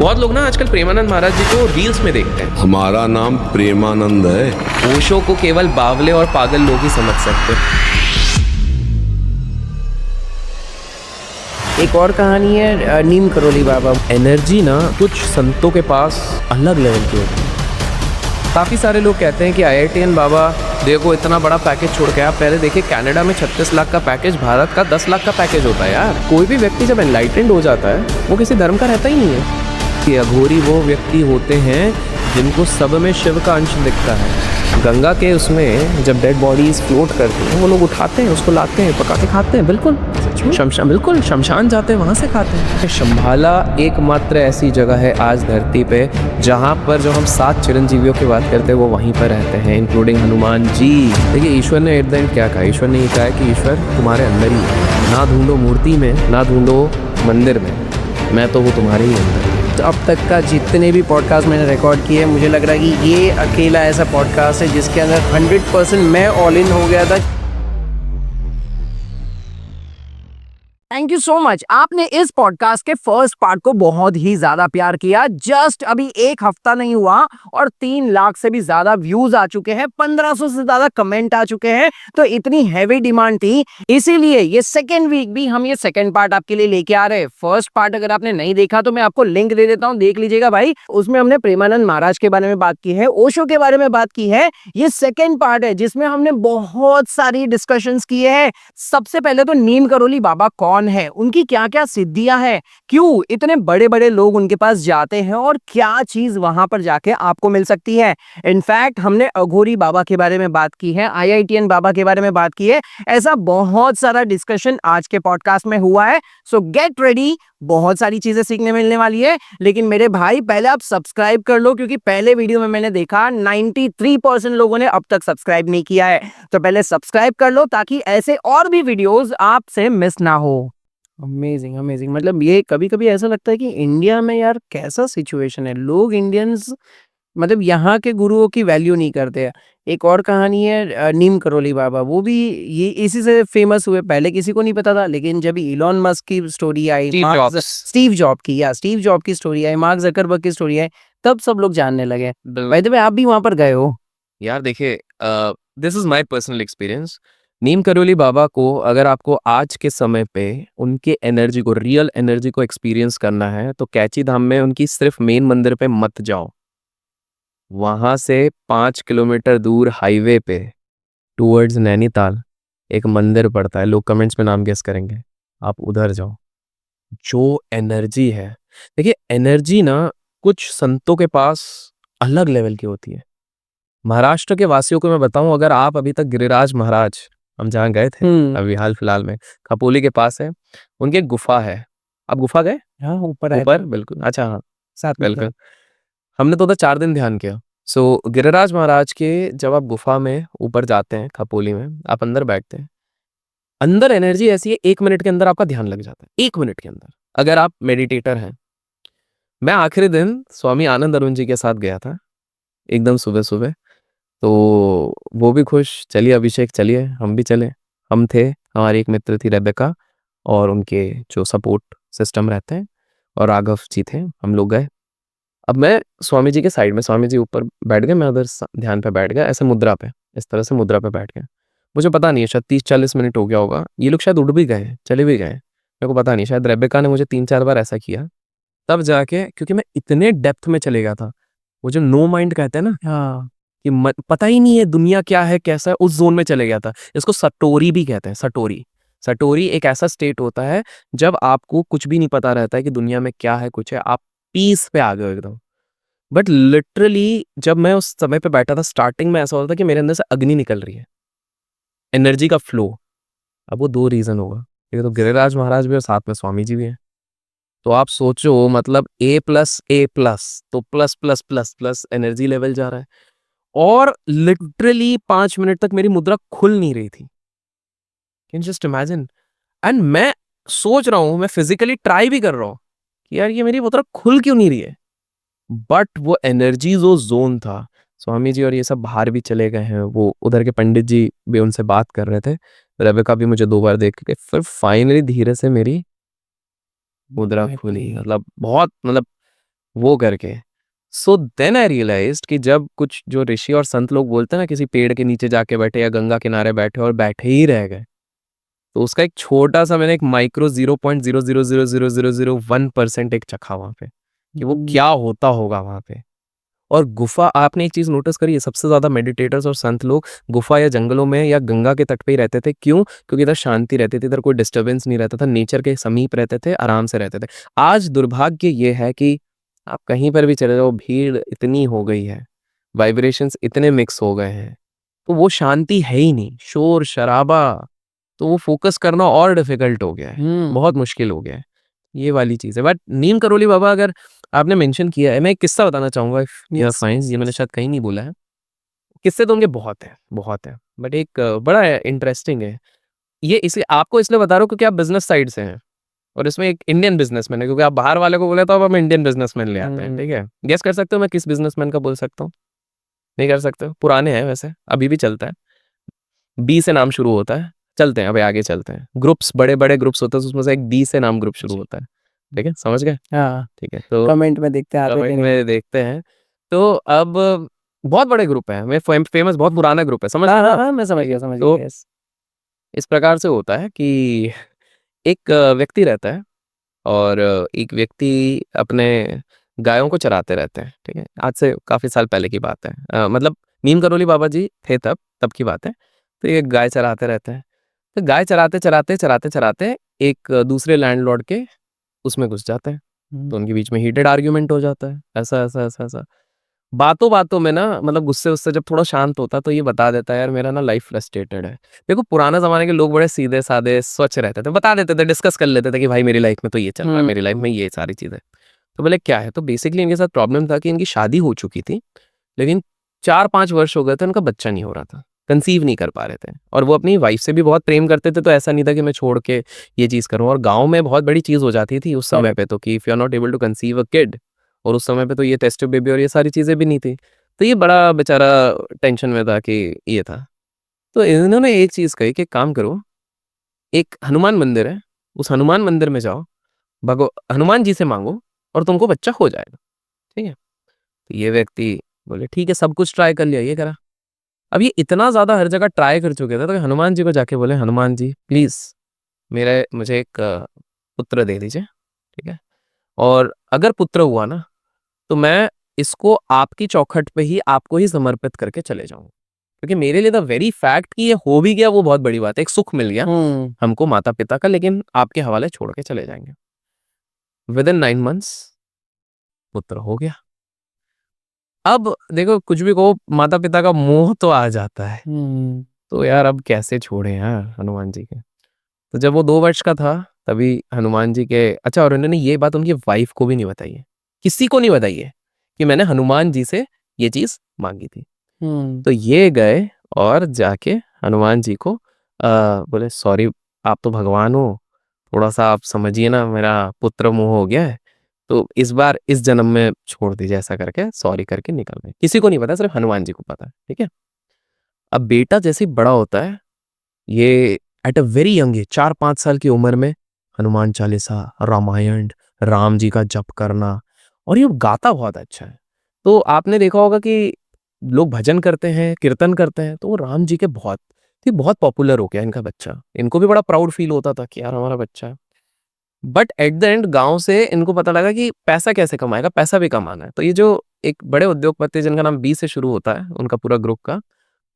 बहुत लोग ना आजकल प्रेमानंद महाराज जी को रील्स में देखते हैं। हमारा नाम प्रेमानंद है। ओशो को केवल बावले और पागल लोग ही समझ सकते हैं। एक और कहानी है नीम करोली बाबा। एनर्जी ना कुछ संतों के पास अलग लेवल की होती है। काफ़ी सारे लोग कहते हैं कि IITN बाबा देखो इतना बड़ा पैकेज छोड़ के आप पहले देखिए कनाडा में 36 लाख का पैकेज, भारत का 10 लाख का पैकेज होता है यार। कोई भी व्यक्ति जब एनलाइटेंड हो जाता है वो किसी धर्म का रहता ही नहीं है। कि अघोरी वो व्यक्ति होते हैं जिनको सब में शिव का अंश दिखता है। गंगा के उसमें जब डेड बॉडीज फ्लोट करती हैं वो लोग उठाते हैं, उसको लाते हैं, पका के खाते हैं। बिल्कुल शमशान जाते हैं, वहाँ से खाते हैं। शंभाला एकमात्र ऐसी जगह है आज धरती पे जहाँ पर जो हम 7 चिरंजीवियों की बात करते हैं वो वहीं पर रहते हैं, इंक्लूडिंग हनुमान जी। देखिए ईश्वर ने एट द एंड क्या कहा? ईश्वर ने ये कहा है कि ईश्वर तुम्हारे अंदर ही है। ना ढूंढो मूर्ति में, ना ढूंढो मंदिर में, मैं तो वो तुम्हारे ही अंदर है। तो अब तक का जितने भी पॉडकास्ट मैंने रिकॉर्ड किए मुझे लग रहा है कि ये अकेला ऐसा पॉडकास्ट है जिसके अंदर 100% मैं ऑल इन हो गया था। Thank you so much. आपने इस पॉडकास्ट के फर्स्ट पार्ट को बहुत ही ज्यादा प्यार किया। जस्ट अभी 1 हफ्ता नहीं हुआ और 3 लाख से भी ज्यादा व्यूज आ चुके हैं, 1500 से ज्यादा कमेंट आ चुके हैं। तो इतनी हैवी डिमांड थी, इसीलिए ये सेकेंड वीक भी हम ये सेकेंड पार्ट आपके लिए लेके आ रहे हैं। फर्स्ट पार्ट अगर आपने नहीं देखा तो मैं आपको लिंक दे देता हूँ, देख लीजिएगा भाई। उसमें हमने प्रेमानंद महाराज के बारे में बात की है, ओशो के बारे में बात की है। ये सेकेंड पार्ट है जिसमें हमने बहुत सारी डिस्कशंस किए हैं। सबसे पहले तो नीम करोली बाबा कौन है, उनकी क्या क्या सिद्धियां हैं, क्यों इतने बड़े बड़े लोग उनके पास जाते हैं और क्या चीज वहां पर जाके आपको मिल सकती है। इनफैक्ट हमने अघोरी बाबा के बारे में बात की है, IITN बाबा के बारे में बात की है। ऐसा बहुत सारा डिस्कशन आज के पॉडकास्ट में हुआ है। सो गेट रेडी, बहुत सारी चीजें सीखने मिलने वाली है। लेकिन मेरे भाई पहले आप सब्सक्राइब कर लो, क्योंकि पहले वीडियो में मैंने देखा 93% लोगों ने अब तक सब्सक्राइब नहीं किया है। तो पहले सब्सक्राइब कर लो ताकि ऐसे और भी वीडियोस आपसे मिस ना हो। Amazing amazing. मतलब ये कभी कभी ऐसा लगता है कि इंडिया में यार कैसा सिचुएशन है, लोग इंडियंस मतलब यहाँ के गुरुओं की वैल्यू नहीं करते हैं। एक और कहानी है नीम करोली बाबा, वो भी ये इसी से फेमस हुए। पहले किसी को नहीं पता था, लेकिन जब इलॉन मस्क की स्टोरी आई, स्टीव जॉब की स्टोरी आई, मार्क जकरबर्ग की स्टोरी आई, तब सब लोग जानने लगे। भाई तो आप भी वहां पर गए हो यार देखिए, this is my personal experience. Neem Karoli Baba को अगर आपको आज के समय पे उनके एनर्जी को, रियल एनर्जी को एक्सपीरियंस करना है तो कैची धाम में उनकी सिर्फ मेन मंदिर पे मत जाओ। वहां से 5 किलोमीटर दूर हाईवे पे टूवर्ड्स नैनीताल एक मंदिर पड़ता है। लोग कमेंट्स में नाम गेस करेंगे, आप उधर जाओ। जो एनर्जी है, देखिए एनर्जी ना कुछ संतों के पास अलग लेवल की होती है। महाराष्ट्र के वासियों को मैं बताऊं, अगर आप अभी तक गिरिराज महाराज, हम जहाँ गए थे अभी हाल फिलहाल में, खपोली के पास है, उनकी एक गुफा है। आप गुफा गए? हाँ, ऊपर ऊपर बिल्कुल। अच्छा हाँ, साथ में बिल्कुल। हमने तो उधर 4 दिन ध्यान किया। सो गिरिराज महाराज के जब आप गुफा में ऊपर जाते हैं, खपोली में आप अंदर बैठते हैं, अंदर एनर्जी ऐसी है 1 मिनट के अंदर आपका ध्यान लग जाता है। 1 मिनट के अंदर, अगर आप मेडिटेटर हैं। मैं आखिरी दिन स्वामी आनंद अरुण जी के साथ गया था, एकदम सुबह सुबह। तो वो भी खुश, चलिए अभिषेक चलिए, हम भी चले। हम थे, हमारी एक मित्र थी रेबेका, और उनके जो सपोर्ट सिस्टम रहते हैं, और राघव जी थे। हम लोग गए। अब मैं स्वामी जी के साइड में, स्वामी जी ऊपर बैठ गए, मैं उधर ध्यान पे बैठ गया, ऐसे मुद्रा पे, इस तरह से मुद्रा पे बैठ गया। मुझे पता नहीं है, शायद 30-40 मिनट हो गया होगा। ये लोग शायद उठ भी गए, चले भी गए, मेरे को पता नहीं। शायद रेबेका ने मुझे 3-4 बार ऐसा किया, तब जाके, क्योंकि मैं इतने डेप्थ में चले गया था। वो जो नो माइंड कहते हैं ना, हाँ, कि पता ही नहीं है दुनिया क्या है कैसा है, उस जोन में चले गया था। इसको सटोरी भी कहते हैं, सटोरी। सटोरी एक ऐसा स्टेट होता है जब आपको कुछ भी नहीं पता रहता है कि दुनिया में क्या है, कुछ है, आप पीस पे आ गए हो एकदम। बट लिटरली जब मैं उस समय पे बैठा था, स्टार्टिंग में ऐसा होता था कि मेरे अंदर से अग्नि निकल रही है, एनर्जी का फ्लो। अब वो 2 रीजन होगा, एक तो गिरिराज महाराज भी और साथ में स्वामी जी भी हैं। तो आप सोचो, मतलब A+A+, तो plus plus plus plus energy level जा रहा है। और लिटरली 5 मिनट तक मेरी मुद्रा खुल नहीं रही थी। Can just imagine. एंड मैं सोच रहा हूं, मैं फिजिकली ट्राई भी कर रहा हूं कि यार ये मेरी मुद्रा खुल क्यों नहीं रही है। बट वो एनर्जी जो जोन था, स्वामी जी और ये सब बाहर भी चले गए हैं, वो उधर के पंडित जी भी उनसे बात कर रहे थे, रेबेका भी मुझे 2 बार देख के, फिर फाइनली धीरे से मेरी मुद्रा खुली। मतलब बहुत, मतलब वो करके। सो देन आई रियलाइज्ड कि जब कुछ जो ऋषि और संत लोग बोलते हैं ना, किसी पेड़ के नीचे जाके बैठे या गंगा किनारे बैठे और बैठे ही रह गए, तो उसका एक छोटा सा मैंने एक माइक्रो 0.0000001% एक चखा वहां पे कि वो क्या होता होगा वहां पे। और गुफा, आपने एक चीज नोटिस करी है, सबसे ज्यादा मेडिटेटर्स और संत लोग गुफा या जंगलों में या गंगा के तट पे ही रहते थे। क्यों? क्योंकि इधर शांति रहती थी, इधर कोई डिस्टरबेंस नहीं रहता था, नेचर के समीप रहते थे, आराम से रहते थे। आज दुर्भाग्य ये है कि आप कहीं पर भी चले जाओ, भीड़ इतनी हो गई है, वाइब्रेशंस इतने मिक्स हो गए हैं, तो वो शांति है ही नहीं, शोर शराबा, तो वो फोकस करना और डिफिकल्ट हो गया है, बहुत मुश्किल हो गया है। ये वाली चीज है। बट नीम करोली बाबा, अगर आपने मेंशन किया है, मैं एक किस्सा बताना चाहूंगा, इफ यू आर फाइन। ये मैंने शायद कहीं नहीं बोला है। किस्से तो उनके बहुत हैं, बहुत हैं, बट एक बड़ा इंटरेस्टिंग है ये। इसलिए आपको इसलिए बता रहा हूँ क्योंकि आप बिजनेस साइड से हैं, और इसमें एक इंडियन बिजनेसमैन है, क्योंकि आप बाहर वाले को बोले तो अब हम इंडियन बिजनेसमैन ले आते हैं, ठीक है? गेस कर सकते हो मैं किस बिजनेसमैन का बोल सकता हूँ? नहीं कर सकते हो? पुराने हैं वैसे, अभी भी चलता है, बी से नाम शुरू होता है। चलते हैं, अभी आगे चलते हैं। ग्रुप्स, बड़े बड़े ग्रुप्स होते हैं, उसमें से एक बी से नाम ग्रुप शुरू होता है, ठीक है? समझ गए? हाँ, ठीक है, तो कमेंट में देखते हैं आते कमेंट कि नहीं। में देखते हैं। तो अब बहुत बड़े ग्रुप है, मैं फेमस, बहुत पुराना ग्रुप है, समझ हाँ रहे हो हाँ ना? हाँ, मैं समझ गया तो yes। इस प्रकार से होता है कि एक व्यक्ति रहता है, और एक व्यक्ति अपने गायों को चराते रहते हैं, ठीक है? आज से काफी साल पहले की बात है, मतलब नीम करोली बाबा जी थे तब तब की बात है। तो ये गाय चराते रहते हैं। तो गाय चराते चराते चराते चराते एक दूसरे लैंडलॉर्ड के उसमें घुस जाते हैं। तो उनके बीच में हीटेड आर्ग्यूमेंट हो जाता है, ऐसा ऐसा ऐसा ऐसा। बातों बातों में ना, मतलब गुस्से उससे जब थोड़ा शांत होता है, तो ये बता देता है, यार मेरा ना लाइफ फ्रस्ट्रेटेड है। देखो, पुराने जमाने के लोग बड़े सीधे साधे स्वच्छ रहते थे, बता देते थे, डिस्कस कर लेते थे कि भाई मेरी लाइफ में तो ये चल रहा है, मेरी लाइफ में ये सारी चीजें। तो बोले क्या है? तो बेसिकली इनके साथ प्रॉब्लम था कि इनकी शादी हो चुकी थी, लेकिन 4-5 वर्ष हो गए थे, उनका बच्चा नहीं हो रहा था, कंसीव नहीं कर पा रहे थे। और वो अपनी वाइफ से भी बहुत प्रेम करते थे, तो ऐसा नहीं था कि मैं छोड़ के ये चीज़ करूँ। और गाँव में बहुत बड़ी चीज़ हो जाती थी उस समय पे, तो कि if you are not able to conceive a kid, और उस समय पे तो ये टेस्ट ट्यूब बेबी और ये सारी चीज़ें भी नहीं थी। तो ये बड़ा बेचारा टेंशन में था कि ये था। तो इन्होंने एक चीज़ कही कि एक काम करो, एक हनुमान मंदिर है, उस हनुमान मंदिर में जाओ, भगो हनुमान जी से माँगो, और तुमको बच्चा हो जाएगा, ठीक है? तो ये व्यक्ति बोले ठीक है, सब कुछ ट्राई कर लिया, ये करा। अब ये इतना ज़्यादा हर जगह ट्राई कर चुके थे, तो हनुमान जी को जाके बोले, हनुमान जी प्लीज़ मेरे मुझे एक पुत्र दे दीजिए, ठीक है? और अगर पुत्र हुआ ना, तो मैं इसको आपकी चौखट पे ही आपको ही समर्पित करके चले जाऊँगा। क्योंकि मेरे लिए द वेरी फैक्ट कि ये हो भी गया, वो बहुत बड़ी बात है। एक सुख मिल गया हमको माता-पिता का, लेकिन आपके हवाले छोड़ के चले जाएँगे। विदिन 9 मंथ्स पुत्र हो गया। अब देखो, कुछ भी कहो, माता-पिता का मोह तो आ जाता है। तो यार अब कैसे छोड़े यार हनुमान जी के। तो जब वो 2 वर्ष का था, तभी हनुमान जी के, अच्छा, और उन्होंने ये बात उनकी वाइफ को भी नहीं बताई है, किसी को नहीं बताई है कि मैंने हनुमान जी से ये चीज मांगी थी। तो ये गए और जाके हनुमान जी को बोले, सॉरी, आप तो भगवान हो, थोड़ा सा आप समझिए ना, मेरा पुत्र मोह हो गया है, तो इस बार इस जन्म में छोड़ दीजिए, ऐसा करके सॉरी करके निकल गए। किसी को नहीं पता, सिर्फ हनुमान जी को पता है, ठीक है? अब बेटा जैसे ही बड़ा होता है, ये at a very young age, 4-5 साल की उम्र में हनुमान चालीसा, रामायण, राम जी का जप करना, और ये गाता बहुत अच्छा है। तो आपने देखा होगा कि लोग भजन करते हैं, कीर्तन करते हैं, तो वो राम जी के बहुत पॉपुलर हो गया इनका बच्चा। इनको भी बड़ा प्राउड फील होता था कि यार हमारा बच्चा है। बट एट द एंड गांव से इनको पता लगा कि पैसा कैसे कमाएगा, पैसा भी कमाना है। तो ये जो एक बड़े उद्योगपति जिनका नाम बी से शुरू होता है, उनका पूरा ग्रुप का,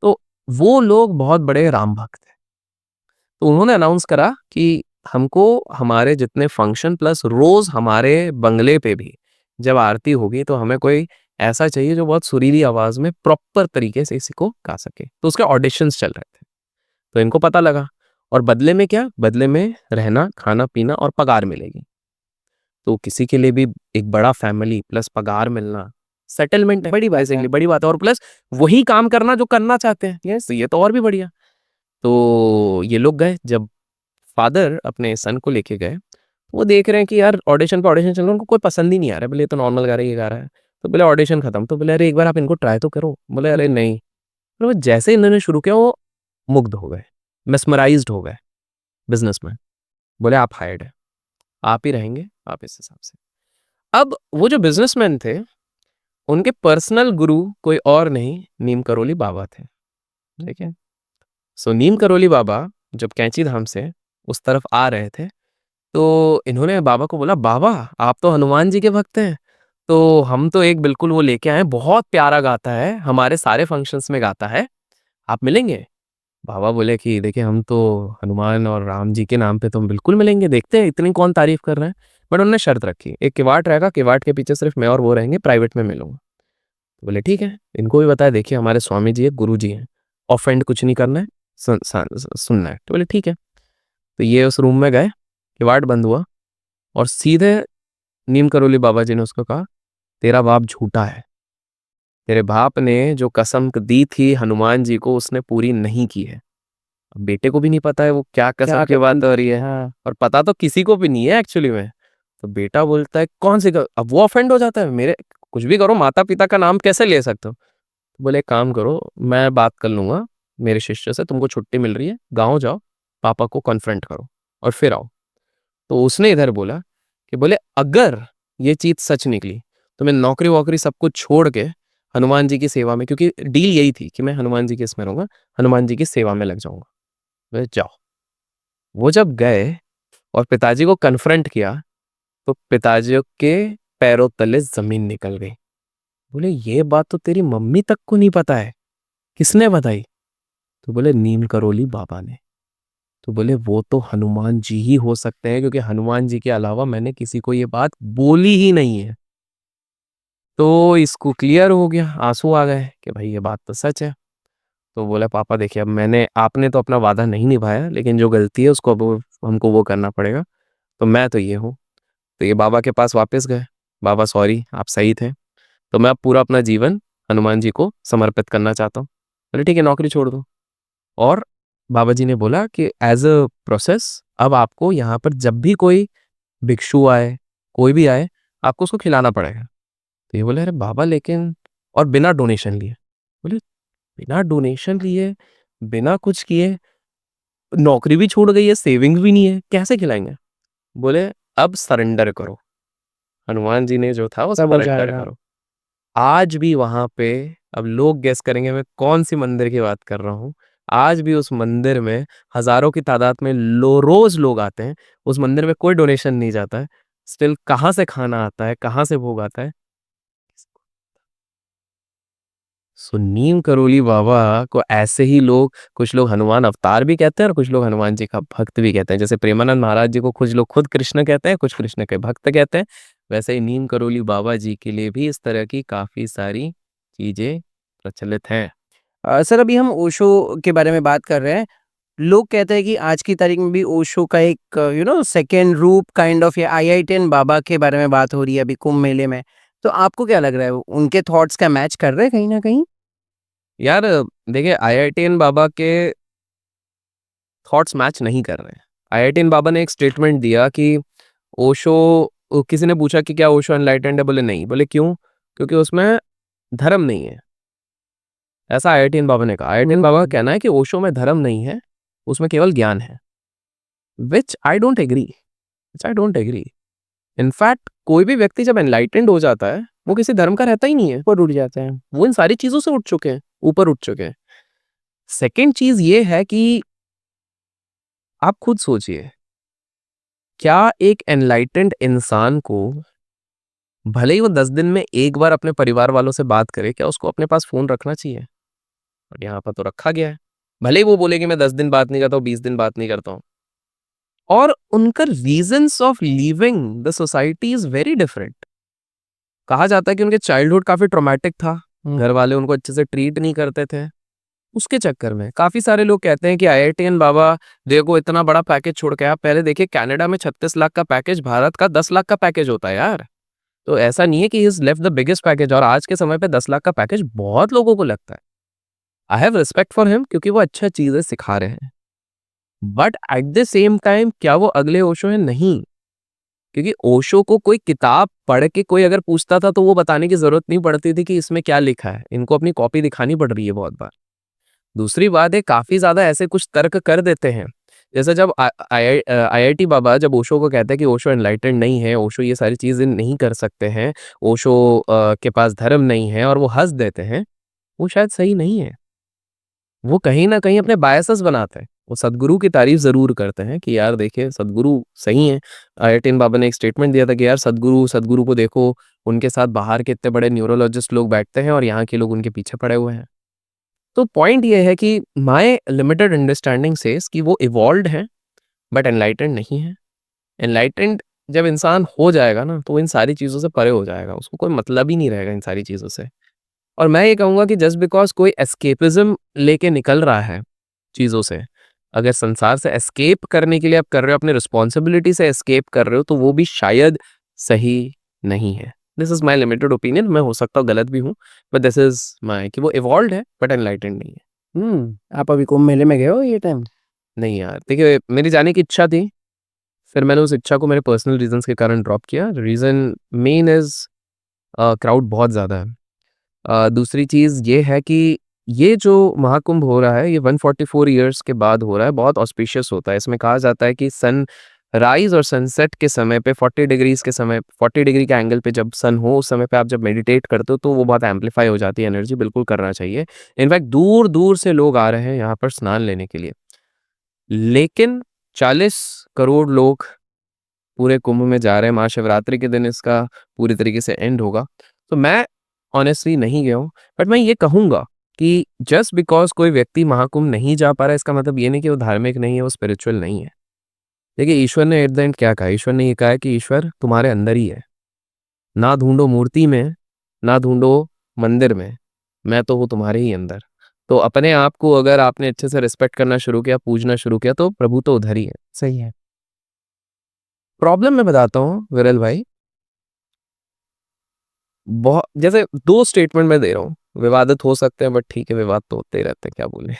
तो वो लोग बहुत बड़े राम भक्त हैं। तो उन्होंने अनाउंस करा कि हमको हमारे जितने फंक्शन प्लस रोज हमारे बंगले पे भी जब आरती होगी, तो हमें कोई ऐसा चाहिए जो बहुत सुरीली आवाज में प्रॉपर तरीके से इसी को गा सके। तो उसके ऑडिशंस चल रहे थे। तो इनको पता लगा, और बदले में क्या? बदले में रहना, खाना पीना और पगार मिलेगी। तो किसी के लिए भी एक बड़ा फैमिली प्लस पगार मिलना, सेटलमेंट है, बड़ी बात है, बड़ी बात है। और प्लस वही काम करना जो करना चाहते हैं, यस, ये तो और भी बढ़िया। तो ये लोग गए, जब फादर अपने सन को लेके गए, वो देख रहे हैं कि यार ऑडिशन पे ऑडिशन चल रहा है, उनको कोई पसंद ही नहीं आ रहा है। बोले ये तो नॉर्मल गा रहा है, ये गा रहा है। तो बोले ऑडिशन खत्म। तो बोले अरे एक बार आप इनको ट्राई तो करो। बोले अरे नहीं। तो वो जैसे इन्होंने शुरू किया, वो मुग्ध हो गए, मेस्मराइज्ड हो गए बिजनेसमैन। बोले आप हायर्ड है, आप ही रहेंगे, आप इस हिसाब से। अब वो जो बिजनेसमैन थे, उनके पर्सनल गुरु कोई और नहीं, नीम करोली बाबा थे। ठीक है। सो नीम करोली बाबा जब कैंची धाम से उस तरफ आ रहे थे, तो इन्होंने बाबा को बोला, बाबा आप तो हनुमान जी के भक्त हैं, तो हम तो एक बिल्कुल वो लेके आए हैं, बहुत प्यारा गाता है, हमारे सारे फंक्शंस में गाता है, आप मिलेंगे? बाबा बोले कि देखिए हम तो हनुमान और राम जी के नाम पे तो हम बिल्कुल मिलेंगे, देखते हैं इतनी कौन तारीफ कर रहे हैं। बट उन्होंने शर्त रखी, एक किवाट रहेगा, किवाट के पीछे सिर्फ मैं और वो रहेंगे, प्राइवेट में मिलूंगा। बोले ठीक है, इनको भी बताया देखिए हमारे स्वामी जी है, गुरु जी हैं, ऑफेंड कुछ नहीं करना है, सुनना है। तो बोले ठीक है। तो ये उस रूम में गए, किवाट बंद हुआ और सीधे नीम करोली बाबा जी ने उसको कहा, तेरा बाप झूठा है, तेरे बाप ने जो कसम दी थी हनुमान जी को उसने पूरी नहीं की है। अब बेटे को भी नहीं पता है वो क्या कसम की बात हो रही है, हाँ। और पता तो किसी को भी नहीं है एक्चुअली में। तो बेटा बोलता है कौन सी अब वो ऑफेंड हो जाता है, मेरे कुछ भी करो माता पिता का नाम कैसे ले सकते हो। तो बोले एक काम करो, मैं बात कर लूंगा मेरे शिष्य से, तुमको छुट्टी मिल रही है, गाँव जाओ, पापा को कन्फ्रंट करो और फिर आओ। तो उसने इधर बोला कि बोले अगर ये चीज सच निकली तो मैं नौकरी वोकरी सब कुछ छोड़ के हनुमान जी की सेवा में, क्योंकि डील यही थी कि मैं हनुमान जी के इसमें रहूंगा, हनुमान जी की सेवा में लग जाऊंगा। बोले जाओ। वो जब गए और पिताजी को कन्फ्रंट किया, तो पिताजी के पैरों तले जमीन निकल गई। बोले ये बात तो तेरी मम्मी तक को नहीं पता है, किसने बताई? तो बोले नीम करोली बाबा ने। तो बोले वो तो हनुमान जी ही हो सकते हैं, क्योंकि हनुमान जी के अलावा मैंने किसी को ये बात बोली ही नहीं है। तो इसको क्लियर हो गया, आंसू आ गए कि भाई ये बात तो सच है। तो बोला पापा देखिए अब आपने तो अपना वादा नहीं निभाया, लेकिन जो गलती है उसको अब हमको वो करना पड़ेगा, तो मैं तो ये हूँ। तो ये बाबा के पास वापस गए, बाबा सॉरी आप सही थे, तो मैं अब पूरा अपना जीवन हनुमान जी को समर्पित करना चाहता हूँ। बोले ठीक है नौकरी छोड़ दो। और बाबा जी ने बोला कि एज अ प्रोसेस अब आपको यहाँ पर जब भी कोई भिक्षु आए, कोई भी आए, आपको उसको खिलाना पड़ेगा। तो ये बोले अरे बाबा लेकिन, और बिना डोनेशन लिए। बोले बिना डोनेशन लिए, बिना कुछ किए, नौकरी भी छूट गई है, सेविंग भी नहीं है, कैसे खिलाएंगे? बोले अब सरेंडर करो, हनुमान जी ने जो था वो सब हो सरेंडर जाएगा। करो। आज भी वहां पे, अब लोग गेस करेंगे मैं कौन सी मंदिर की बात कर रहा हूँ, आज भी उस मंदिर में हजारों की तादाद में रोज लोग आते हैं, उस मंदिर में कोई डोनेशन नहीं जाता है। स्टिल कहाँ से खाना आता है, कहाँ से भोग आता है? सो नीम करोली बाबा को ऐसे ही लोग, कुछ लोग हनुमान अवतार भी कहते हैं और कुछ लोग हनुमान जी का भक्त भी कहते हैं। जैसे प्रेमानंद महाराज जी को कुछ लोग खुद कृष्ण कहते हैं, कुछ कृष्ण के भक्त कहते हैं, वैसे ही नीम करोली बाबा जी के लिए भी इस तरह की काफी सारी चीजें प्रचलित हैं। सर अभी हम ओशो के बारे में बात कर रहे हैं। लोग कहते हैं कि आज की तारीख में भी ओशो का एक सेकेंड रूप काइंड ऑफ, या आईआईटियन बाबा के बारे में बात हो रही है अभी कुंभ मेले में। तो आपको क्या लग रहा है, उनके थॉट्स का मैच कर रहे हैं कहीं ना कहीं? यार देखिए आईआईटीएन बाबा के थॉट्स मैच नहीं कर रहे हैं। आईआईटीएन बाबा ने एक स्टेटमेंट दिया कि ओशो, किसी ने पूछा कि क्या ओशो एनलाइटेंड है, बोले नहीं। बोले क्यों? क्योंकि उसमें धर्म नहीं है। ऐसा आईआईटीएन बाबा ने कहा। आईआईटीएन बाबा का कहना है कि ओशो में धर्म नहीं है, उसमें केवल ज्ञान है, which I don't agree, which I don't agree. In fact कोई भी व्यक्ति जब एनलाइटेंड हो जाता है वो किसी धर्म का रहता ही नहीं है, ऊपर उड़ जाते हैं। वो इन सारी चीजों से उठ चुके हैं, ऊपर उठ चुके हैं। सेकेंड चीज ये है कि आप खुद सोचिए, क्या एक एनलाइटेंड इंसान को, भले ही वो 10 दिन में एक बार अपने परिवार वालों से बात करे, क्या उसको अपने पास फोन रखना चाहिए? और यहाँ पर तो रखा गया है। भले ही वो बोले कि मैं 10 दिन बात नहीं करता हूँ, 20 दिन बात नहीं करता हूँ, और उनका reasons of leaving the society is very different. कहा जाता है कि उनके चाइल्डहुड काफी ट्रॉमेटिक था, घर वाले उनको अच्छे से ट्रीट नहीं करते थे, उसके चक्कर में काफी सारे लोग कहते हैं कि आईआईटीएन बाबा देखो इतना बड़ा पैकेज छोड़ के, आप पहले देखिए कनाडा में 36 लाख का पैकेज भारत का 10 लाख का पैकेज होता है यार। तो ऐसा नहीं है कि is left the biggest package, और आज के समय पे 10 लाख का पैकेज बहुत लोगों को लगता है। I have respect for him क्योंकि वो अच्छा चीजें सिखा रहे हैं, but at the same time क्या वो अगले ओशो है? नहीं। क्योंकि ओशो को कोई किताब पढ़ के कोई अगर पूछता था तो वो बताने की जरूरत नहीं पड़ती थी कि इसमें क्या लिखा है, इनको अपनी कॉपी दिखानी पड़ रही है बहुत बार। दूसरी बात है काफी ज्यादा ऐसे कुछ तर्क कर देते हैं, जैसे जब आईआईटी बाबा जब ओशो को कहते हैं कि ओशो एनलाइटेंड नहीं है, ओशो ये सारी चीज़ें नहीं कर सकते हैं, ओशो के पास धर्म नहीं है और वो हँस देते हैं, वो शायद सही नहीं है। वो कहीं न कहीं अपने बायसेस बनाते हैं। वो सद्गुरु की तारीफ़ ज़रूर करते हैं कि यार देखिए सद्गुरु सही हैं। आईआईटीयन बाबा ने एक स्टेटमेंट दिया था कि यार सद्गुरु को देखो, उनके साथ बाहर के इतने बड़े न्यूरोलॉजिस्ट लोग बैठते हैं और यहाँ के लोग उनके पीछे पड़े हुए हैं। तो पॉइंट ये है कि माय लिमिटेड अंडरस्टैंडिंग सेज़ कि वो इवॉल्व्ड हैं, बट एनलाइटेंड नहीं है। एनलाइटेंड जब इंसान हो जाएगा ना, तो वो इन सारी चीज़ों से परे हो जाएगा। उसको कोई मतलब ही नहीं रहेगा इन सारी चीज़ों से। और मैं ये कहूँगा कि जस्ट बिकॉज़ कोई एस्केपिज़्म लेके निकल रहा है चीज़ों से, अगर संसार से एस्केप करने के लिए आप कर रहे हो, अपनी रिस्पॉन्सिबिलिटी से एस्केप कर रहे हो, तो वो भी शायद सही नहीं है। This is my limited opinion, मैं हो सकता हूँ गलत भी हूँ, बट दिस इज़ माय कि वो इवॉल्व्ड है बट एनलाइटेंड नहीं है। आप अभी कुंभ मेले में गए हो ये टाइम? नहीं यार, देखिए मेरी जाने की इच्छा थी, फिर मैंने उस इच्छा को मेरे पर्सनल रीज़न्स के कारण ड्रॉप किया। रीज़न मेन इज़ क्राउड बहुत ज़्यादा है। दूसरी चीज़ ये है कि ये जो महाकुंभ हो रहा है, ये 144 ईयर्स के बाद हो रहा है, बहुत ऑस्पिशियस होता है। इसमें कहा जाता है कि सनराइज़ और सनसेट के समय पे 40 डिग्रीज़ के समय 40 डिग्री के एंगल पे जब सन हो, उस समय पे आप जब मेडिटेट करते हो, तो वो बहुत एम्प्लीफाई हो जाती है एनर्जी, बिल्कुल करना चाहिए। इनफैक्ट दूर-दूर से लोग आ रहे हैं यहाँ पर स्नान लेने के लिए। लेकिन 40 करोड़ लोग पूरे कुंभ में जा रहे हैं, महाशिवरात्रि के दिन इसका पूरी तरीके से एंड होगा। तो मैं ऑनेस्टली नहीं गया हूँ, बट मैं ये कहूँगा कि जस्ट बिकॉज़ कोई व्यक्ति महाकुंभ नहीं जा पा रहा है, इसका मतलब ये नहीं कि वो धार्मिक नहीं है, वो स्पिरिचुअल नहीं है। देखिए ईश्वर ने एट द एंड क्या कहा? ईश्वर ने ये कहा है कि ईश्वर तुम्हारे अंदर ही है। ना ढूँढो मूर्ति में, ना ढूँढो मंदिर में, मैं तो हूँ तुम्हारे ही अंदर। तो अपने आप को अगर आपने अच्छे से रिस्पेक्ट करना शुरू किया, पूजना शुरू किया, तो प्रभु तो उधर ही है। सही है। प्रॉब्लम मैं बताता हूँ विरल भाई, बहुत जैसे 2 स्टेटमेंट मैं दे रहा हूँ, विवादित हो सकते हैं बट ठीक है, विवाद तो होते ही रहते हैं, क्या बोलें।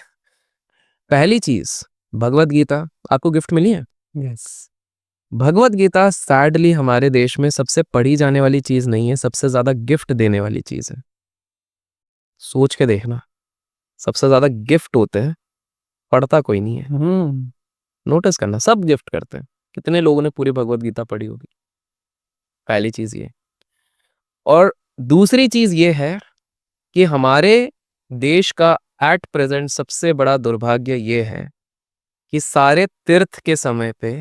पहली चीज़, भगवत गीता आपको गिफ्ट मिली है? यस। भगवत गीता सैडली हमारे देश में सबसे पढ़ी जाने वाली चीज़ नहीं है, सबसे ज़्यादा गिफ्ट देने वाली चीज़ है। सोच के देखना, सबसे ज़्यादा गिफ्ट होते हैं, पढ़ता कोई नहीं है। नोटिस करना, सब गिफ्ट करते हैं। कितने लोगों ने पूरी भगवत गीता पढ़ी होगी? पहली चीज़ ये। और दूसरी चीज़ ये है कि हमारे देश का एट प्रेजेंट सबसे बड़ा दुर्भाग्य ये है कि सारे तीर्थ के समय पे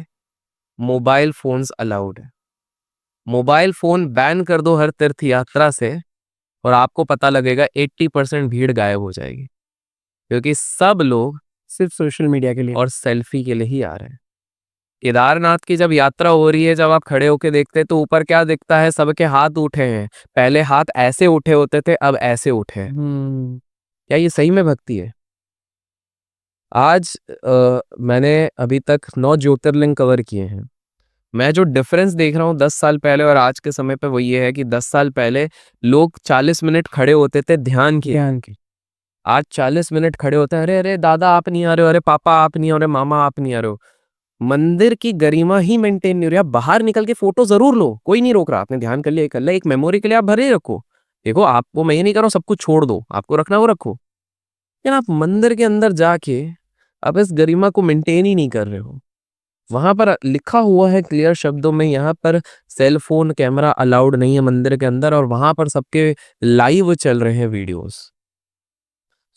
मोबाइल फोन्स अलाउड है। मोबाइल फोन बैन कर दो हर तीर्थ यात्रा से और आपको पता लगेगा 80% भीड़ गायब हो जाएगी, क्योंकि सब लोग सिर्फ सोशल मीडिया के लिए। और सेल्फी के लिए ही आ रहे हैं। केदारनाथ की जब यात्रा हो रही है, जब आप खड़े होके देखते हैं तो ऊपर क्या दिखता है? सबके हाथ उठे हैं। पहले हाथ ऐसे उठे होते थे, अब ऐसे उठे हैं। क्या ये सही में भक्ति है? आज मैंने अभी तक 9 ज्योतिर्लिंग कवर किए हैं। मैं जो डिफरेंस देख रहा हूँ 10 साल पहले और आज के समय पे, वो ये है कि 10 साल पहले लोग 40 मिनट खड़े होते थे ध्यान की। आज 40 मिनट खड़े होते हैं, अरे अरे दादा आप नहीं आ रहे हो, अरे पापा आप नहीं आ रहे हो, मामा आप नहीं आ रहे हो। मंदिर की गरिमा ही मेंटेन नहीं हो रही। आप बाहर निकल के फोटो जरूर लो, कोई नहीं रोक रहा। आपने ध्यान कर लिया, कर लिया, एक मेमोरी के लिए आप भरे रखो। देखो आपको मैं ये नहीं कर रहा हूँ सब कुछ छोड़ दो, आपको रखना वो रखो, लेकिन आप मंदिर के अंदर जाके अब इस गरिमा को मेंटेन ही नहीं कर रहे हो। वहां पर लिखा हुआ है क्लियर शब्दों में, यहाँ पर सेल फोन कैमरा अलाउड नहीं है मंदिर के अंदर, और वहां पर सबके लाइव चल रहे हैं वीडियोस।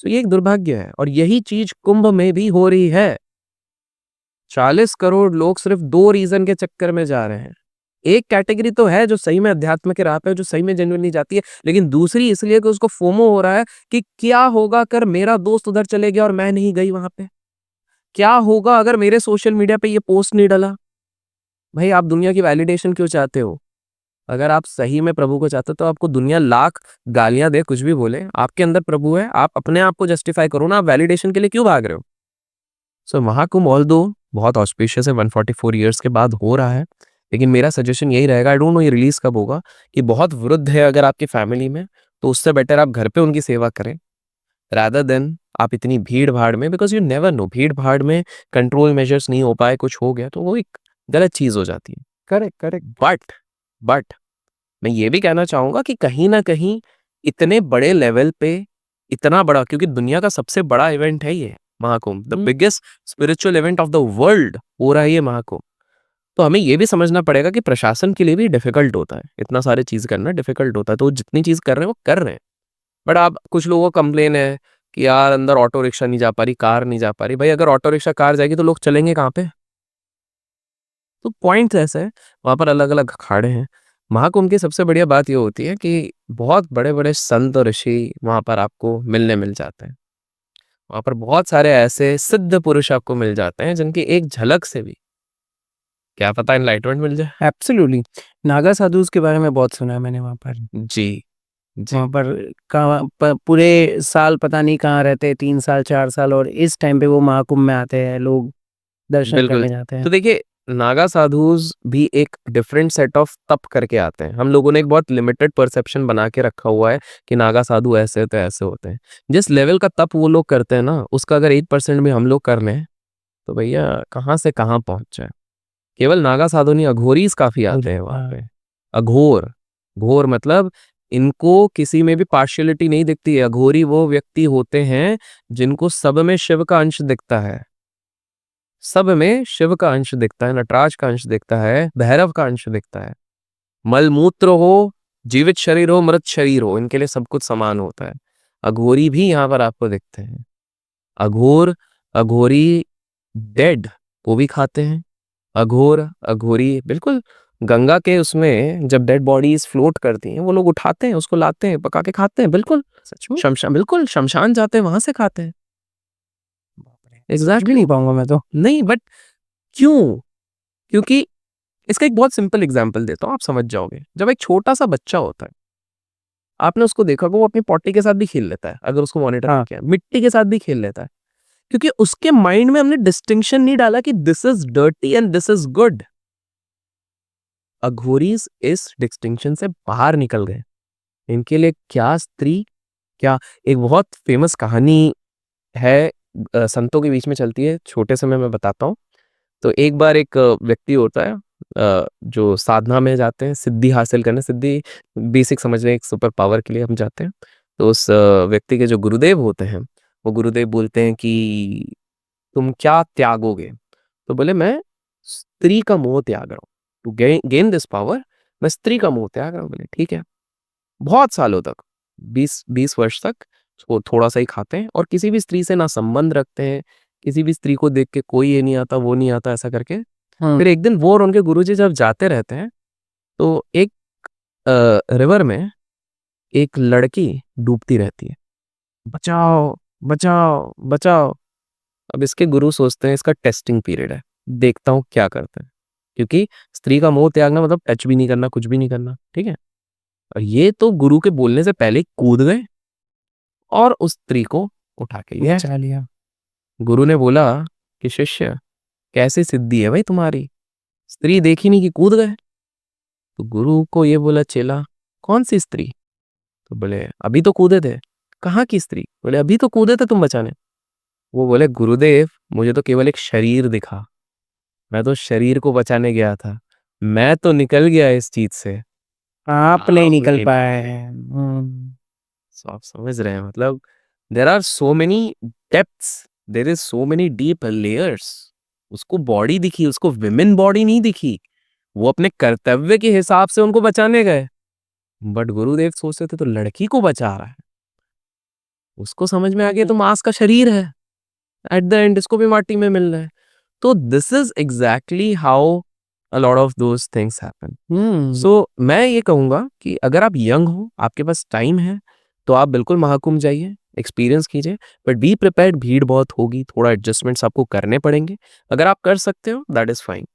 तो ये एक दुर्भाग्य है, और यही चीज कुंभ में भी हो रही है। 40 करोड़ लोग सिर्फ 2 रीजन के चक्कर में जा रहे हैं। एक कैटेगरी तो है जो सही में अध्यात्म के राह पे है, जो सही में जेन्युइनली जाती है, लेकिन दूसरी इसलिए कि उसको फोमो हो रहा है कि क्या होगा अगर मेरा दोस्त उधर चले गया और मैं नहीं गई वहां पे? क्या होगा अगर मेरे सोशल मीडिया पे ये पोस्ट नहीं डला? भाई आप दुनिया की वैलिडेशन क्यों चाहते हो? अगर आप सही में प्रभु को चाहते हो तो आपको दुनिया लाख गालियां दे, कुछ भी बोले, आपके अंदर प्रभु है, आप अपने आप को जस्टिफाई करो ना। आप वैलिडेशन के लिए क्यों भाग रहे हो? सो महाकुंभ ऑल्दो बहुत ऑस्पिशियस है, 144 ईयर्स के बाद हो रहा है, लेकिन मेरा सजेशन यही रहेगा, आई डोंट नो ये रिलीज कब होगा, कि बहुत वृद्ध है अगर आपकी फैमिली में, तो उससे बेटर आप घर पे उनकी सेवा करें रादर देन आप इतनी भीड़ भाड़ में, बिकॉज यू नेवर नो, भीड़ भाड़ में कंट्रोल मेजर्स नहीं हो पाए, कुछ हो गया तो वो एक गलत चीज हो जाती है। Correct correct. बट मैं ये भी कहना चाहूंगा कि कहीं ना कहीं इतने बड़े लेवल पे, इतना बड़ा, क्योंकि दुनिया का सबसे बड़ा इवेंट है ये, Mahakumbh, the biggest spiritual event of the world हो रहा है ये महाकुंभ। तो हमें ये भी समझना पड़ेगा कि प्रशासन के लिए भी डिफिकल्ट होता है, इतना सारे चीज करना डिफिकल्ट होता है, तो जितनी चीज कर रहे हैं वो कर रहे हैं। बट आप कुछ लोगों को कंप्लेन है कि यार अंदर ऑटो रिक्शा नहीं जा पा रही, कार नहीं जा पा रही। भाई अगर ऑटो रिक्शा कार जाएगी तो लोग चलेंगे कहाँ पे? तो पॉइंट ऐसा है, वहां पर अलग अलग अखाड़े हैं। महाकुंभ की सबसे बढ़िया बात ये होती है कि बहुत बड़े बड़े संत और ऋषि वहां पर आपको मिलने मिल जाते हैं। वहां पर बहुत सारे ऐसे सिद्ध पुरुष आपको मिल जाते हैं जिनकी एक झलक से भी क्या पता एनलाइटमेंट मिल जाए। एब्सोल्युटली। नागा साधुस के बारे में बहुत सुना है मैंने वहाँ पर। जी जी वहाँ पर पूरे साल पता नहीं कहाँ रहते, 3 साल 4 साल, और इस टाइम पे वो महाकुंभ में आते हैं, लोग दर्शन बिल्कुल। करने जाते हैं। तो देखिए, नागा साधुज भी एक डिफरेंट सेट ऑफ तप करके आते हैं। हम लोगों ने एक बहुत लिमिटेड परसेप्शन बना के रखा हुआ है कि नागा साधु ऐसे तो ऐसे होते हैं। जिस लेवल का तप वो लोग करते हैं ना, उसका अगर 8% भी हम लोग कर लें तो भैया कहाँ से कहाँ पहुंच जाए। केवल नागा साधु नहीं, अघोरीज काफी आते हैं वहां पे। अघोर, घोर मतलब इनको किसी में भी पार्शियलिटी नहीं दिखती है। अघोरी वो व्यक्ति होते हैं जिनको सब में शिव का अंश दिखता है, सब में शिव का अंश दिखता है, नटराज का अंश दिखता है, भैरव का अंश दिखता है। मलमूत्र हो, जीवित शरीर हो, मृत शरीर हो, इनके लिए सब कुछ समान होता है। अघोरी भी यहाँ पर आपको दिखते हैं। अघोर, अघोरी डेड वो भी खाते हैं। अघोर, अघोरी बिल्कुल गंगा के उसमें जब डेड बॉडीज फ्लोट करती हैं वो लोग उठाते हैं, उसको लाते हैं, पका के खाते हैं। बिल्कुल सच में? शमशान, बिल्कुल शमशान जाते हैं वहां से खाते हैं। भी एग्जैक्टली नहीं पाऊंगा मैं तो। नहीं, बट क्यों? क्योंकि इसका एक बहुत सिंपल एग्जांपल देता हूँ, आप समझ जाओगे। जब एक छोटा सा बच्चा होता है, आपने उसको देखा होगा, वो अपनी पॉटी के साथ भी खेल लेता है, अगर उसको मॉनिटर हाँ। किया, मिट्टी के साथ भी खेल लेता है, क्योंकि उसके माइंड में हमने डिस्टिंक्शन नहीं डाला कि this is dirty and this is good. Aghoris इस डिस्टिंक्शन से बाहर निकल गए। इनके लिए क्या स्त्री, क्या एक बहुत फेमस कहानी है, संतों के बीच में चलती है, छोटे समय में बताता हूँ। तो एक बार एक व्यक्ति होता है, जो साधना में जाते हैं सिद्धि हासिल करने, सिद्धि बेसिक समझ रहे हैं, एक सुपर पावर के लिए हम जाते हैं। तो उस व्यक्ति के जो गुरुदेव होते हैं, वो गुरुदेव बोलते हैं कि तुम क्या त्यागोगे? तो बोले मैं स्त्री का मोह त्याग रहा हूँ, टू गेन दिस पावर मैं स्त्री का मोह त्याग रहा हूँ। बोले ठीक है। बहुत सालों तक, 20 वर्ष तक वो थोड़ा सा ही खाते हैं और किसी भी स्त्री से ना संबंध रखते हैं, किसी भी स्त्री को देख के कोई ये नहीं आता वो नहीं आता ऐसा करके। फिर एक दिन वो और उनके गुरुजी जब जाते रहते हैं तो एक रिवर में एक लड़की डूबती रहती है, बचाओ बचाओ बचाओ। अब इसके गुरु सोचते हैं इसका टेस्टिंग पीरियड है, देखता हूँ क्या करते हैं, क्योंकि स्त्री का मोह त्यागना मतलब टच भी नहीं करना, कुछ भी नहीं करना, ठीक है। और ये तो गुरु के बोलने से पहले ही कूद गए और उस स्त्री को उठा के लिया। बचा लिया। गुरु ने बोला कि शिष्य कैसी सिद्धि है भाई तुम्हारी, स्त्री देखी नहीं कि कूद गए। तो गुरु को ये बोला चेला, कौन सी स्त्री? तो बोले अभी तो कूदे थे। कहाँ की स्त्री? बोले अभी तो कूदे थे तुम बचाने। वो बोले गुरुदेव मुझे तो केवल एक शरीर दिखा, मैं तो शरीर को बचाने गया था, मैं तो निकल गया इस चीज से, आप नहीं निकल नहीं। पाए। So, आप समझ रहे हैं मतलब there are so many depths, there is so many deep layers. उसको बॉडी दिखी, उसको विमेन बॉडी नहीं दिखी, वो अपने कर्तव्य के हिसाब से उनको बचाने गए। बट गुरुदेव सोचते थे तो लड़की को बचा रहा है, उसको समझ में आ गया तो मांस का शरीर है, एट द एंड इसको भी माटी में मिल रहा है। तो this is exactly how a lot of those things happen. So मैं ये कहूंगा कि अगर आप यंग हो, आपके पास टाइम है, तो आप बिल्कुल महाकुंभ जाइए, एक्सपीरियंस कीजिए। बट बी प्रिपेयर्ड, भीड़ बहुत होगी, थोड़ा एडजस्टमेंट्स आपको करने पड़ेंगे। अगर आप कर सकते हो दैट इज फाइन।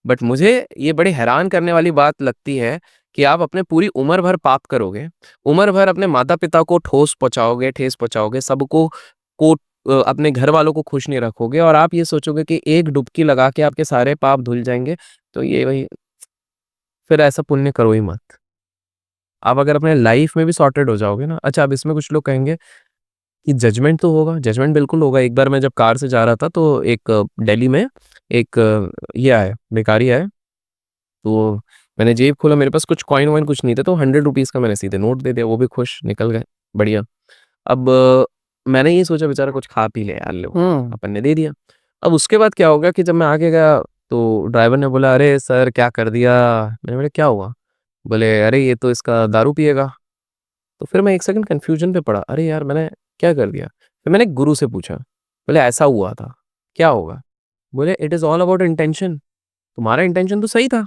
बट मुझे ये बड़ी हैरान करने वाली बात लगती है कि आप अपने पूरी उम्र भर पाप करोगे, उम्र भर अपने माता पिता को ठोस पहुंचाओगे, ठेस पहुंचाओगे, सबको को अपने घर वालों को खुश नहीं रखोगे, और आप ये सोचोगे कि एक डुबकी लगा के आपके सारे पाप धुल जाएंगे। तो ये वही, फिर ऐसा पुण्य करो ही मत। आप अगर अपने लाइफ में भी सॉर्टेड हो जाओगे ना। अच्छा, अब इसमें कुछ लोग कहेंगे कि जजमेंट तो होगा, जजमेंट बिल्कुल होगा। एक बार मैं जब कार से जा रहा था तो एक दिल्ली में एक ये आया, भिखारी आया। तो मैंने जेब खोला, मेरे पास कुछ कॉइन वॉइन कुछ नहीं थे, तो 100 रुपीज़ का मैंने सीधे नोट दे दिया, वो भी खुश, निकल गए, बढ़िया। अब मैंने ये सोचा बेचारा कुछ खा पी ले यार, लो हम्म। अपन ने दे दिया। अब उसके बाद क्या होगा कि जब मैं आगे गया तो ड्राइवर ने बोला, अरे सर क्या कर दिया? मैंने बोला क्या हुआ? बोले अरे ये तो इसका दारू पिएगा। तो फिर मैं एक सेकंड कंफ्यूजन पे पड़ा, अरे यार मैंने क्या कर दिया? फिर मैंने एक गुरु से पूछा, बोले ऐसा हुआ था, क्या होगा? बोले it is all about intention, तुम्हारा इंटेंशन तो सही था,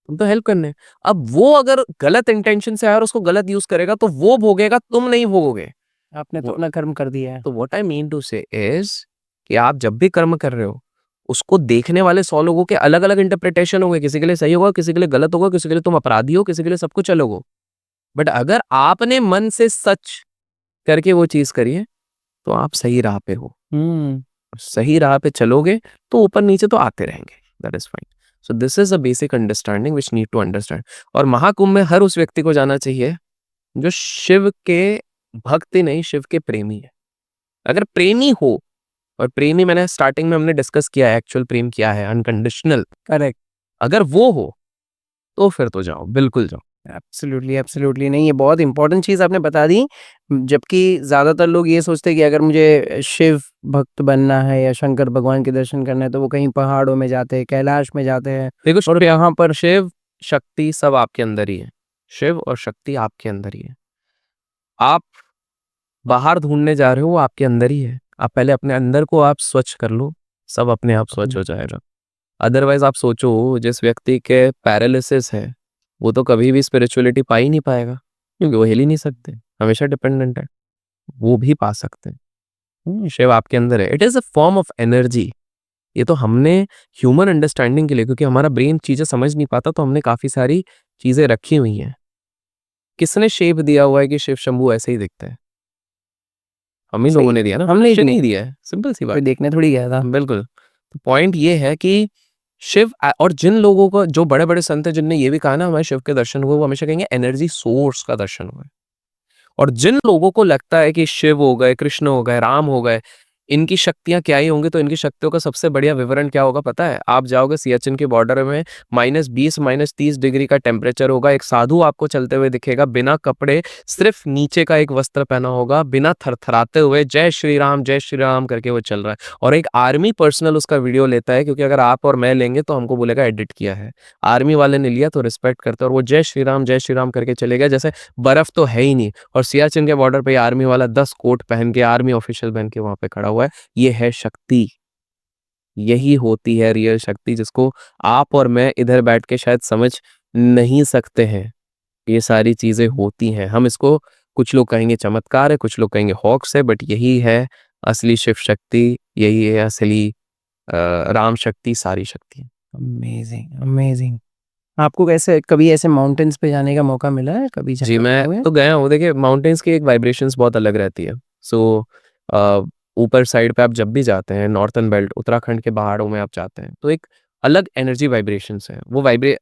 तुम तो हेल्प करने। अब वो अगर गलत इंटेंशन से आया और उसको गलत यूज करेगा तो वो भोगेगा, तुम नहीं भोगोगे। आपने तो वो- अपना कर्म कर दिया है। तो व्हाट आई मीन टू से इज कि आप जब भी कर्म कर रहे हो, उसको देखने वाले 100 लोगों के अलग अलग इंटरप्रिटेशन होंगे, किसी के लिए सही होगा, किसी के लिए गलत होगा, किसी के लिए तुम अपराधी हो, किसी के लिए सब कुछ अलग हो। बट अगर आपने मन से सच करके वो चीज करिए तो आप सही राह पे हो। हम्म। सही राह पे चलोगे तो ऊपर नीचे तो आते रहेंगे, that is fine. So this is a basic understanding which need to understand. और महाकुंभ में हर उस व्यक्ति को जाना चाहिए जो शिव के भक्ति नहीं, शिव के प्रेमी है। अगर प्रेमी हो, और प्रेमी मैंने स्टार्टिंग में हमने डिस्कस किया है एक्चुअल प्रेम क्या है, अनकंडीशनल, करेक्ट। अगर वो हो तो फिर तो जाओ, बिल्कुल जाओ। एब्सोल्युटली एब्सोल्युटली, नहीं ये बहुत इंपॉर्टेंट चीज़ आपने बता दी। जबकि ज़्यादातर लोग ये सोचते हैं कि अगर मुझे शिव भक्त बनना है या शंकर भगवान के दर्शन करना है तो वो कहीं पहाड़ों में जाते हैं, कैलाश में जाते हैं। देखो और यहाँ पर शिव शक्ति सब आपके अंदर ही है। शिव और शक्ति आपके अंदर ही है। आप बाहर ढूंढने जा रहे हो, वो आपके अंदर ही है। आप पहले अपने अंदर को आप स्वच्छ कर लो, सब अपने आप स्वच्छ हो जाएगा। अदरवाइज आप सोचो जिस व्यक्ति के पैरालिसिस है वो तो कभी भी स्पिरिचुअलिटी पा ही नहीं पाएगा, क्योंकि वो हिल ही नहीं सकते, हमेशा डिपेंडेंट है। वो भी पा सकते हैं। शिव आपके अंदर है, it is a form of energy. ये तो हमने ह्यूमन अंडरस्टैंडिंग के लिए, क्योंकि हमारा ब्रेन चीजें समझ नहीं पाता, तो हमने काफी सारी चीजें रखी हुई हैं। किसने शेप दिया हुआ है कि शिव शंभू ऐसे ही दिखते हैं? हम ही लोगों ने दिया ना, हमने शिव नहीं दिया है, सिंपल सी बात। कोई देखने थोड़ी गया था। बिल्कुल। तो पॉइंट ये है कि शिव और जिन लोगों को, जो बड़े बड़े संत हैं जिनने ये भी कहा ना हमारे शिव के दर्शन हुए, वो हमेशा कहेंगे एनर्जी सोर्स का दर्शन हुए। और जिन लोगों को लगता है कि शिव हो गए, कृष्ण हो गए, राम हो गए, इनकी शक्तियां क्या ही होंगी, तो इनकी शक्तियों का सबसे बढ़िया विवरण क्या होगा पता है? आप जाओगे सियाचिन के बॉर्डर में, -20 -30 डिग्री का टेम्परेचर होगा, एक साधु आपको चलते हुए दिखेगा, बिना कपड़े, सिर्फ नीचे का एक वस्त्र पहना होगा, बिना थरथराते हुए जय श्री राम करके वो चल रहा है। और एक आर्मी पर्सनल उसका वीडियो लेता है, क्योंकि अगर आप और मैं लेंगे तो हमको बोलेगा एडिट किया है। आर्मी वाले ने लिया तो रिस्पेक्ट करते हैं, और वो जय श्री राम करके चलेगा, जैसे बर्फ तो है ही नहीं। और सियाचिन के बॉर्डर पे आर्मी वाला 10 कोट पहन के, आर्मी ऑफिशियल बन के वहां पे खड़ा हुआ है। ये है शक्ति। यही होती है रियल शक्ति, जिसको आप और मैं इधर बैठ के शायद समझ नहीं सकते हैं। ये सारी चीजें होती हैं। हम इसको, कुछ लोग कहेंगे चमत्कार है, कुछ लोग कहेंगे हॉक्स है, बट यही है असली शिव शक्ति, यही है असली राम शक्ति, सारी शक्ति। Amazing amazing. आपको कैसे कभी ऐसे माउंटेन्स पे जाने का मौका मिला है? कभी जी जाए हुए? मैं तो गया हूँ। देखिए माउंटेन्स की एक वाइब्रेशंस बहुत अलग रहती है। सो ऊपर साइड पे आप जब भी जाते हैं, नॉर्थर्न बेल्ट उत्तराखंड के पहाड़ों में आप जाते हैं, तो एक अलग एनर्जी वाइब्रेशंस है। वो वाइब्रे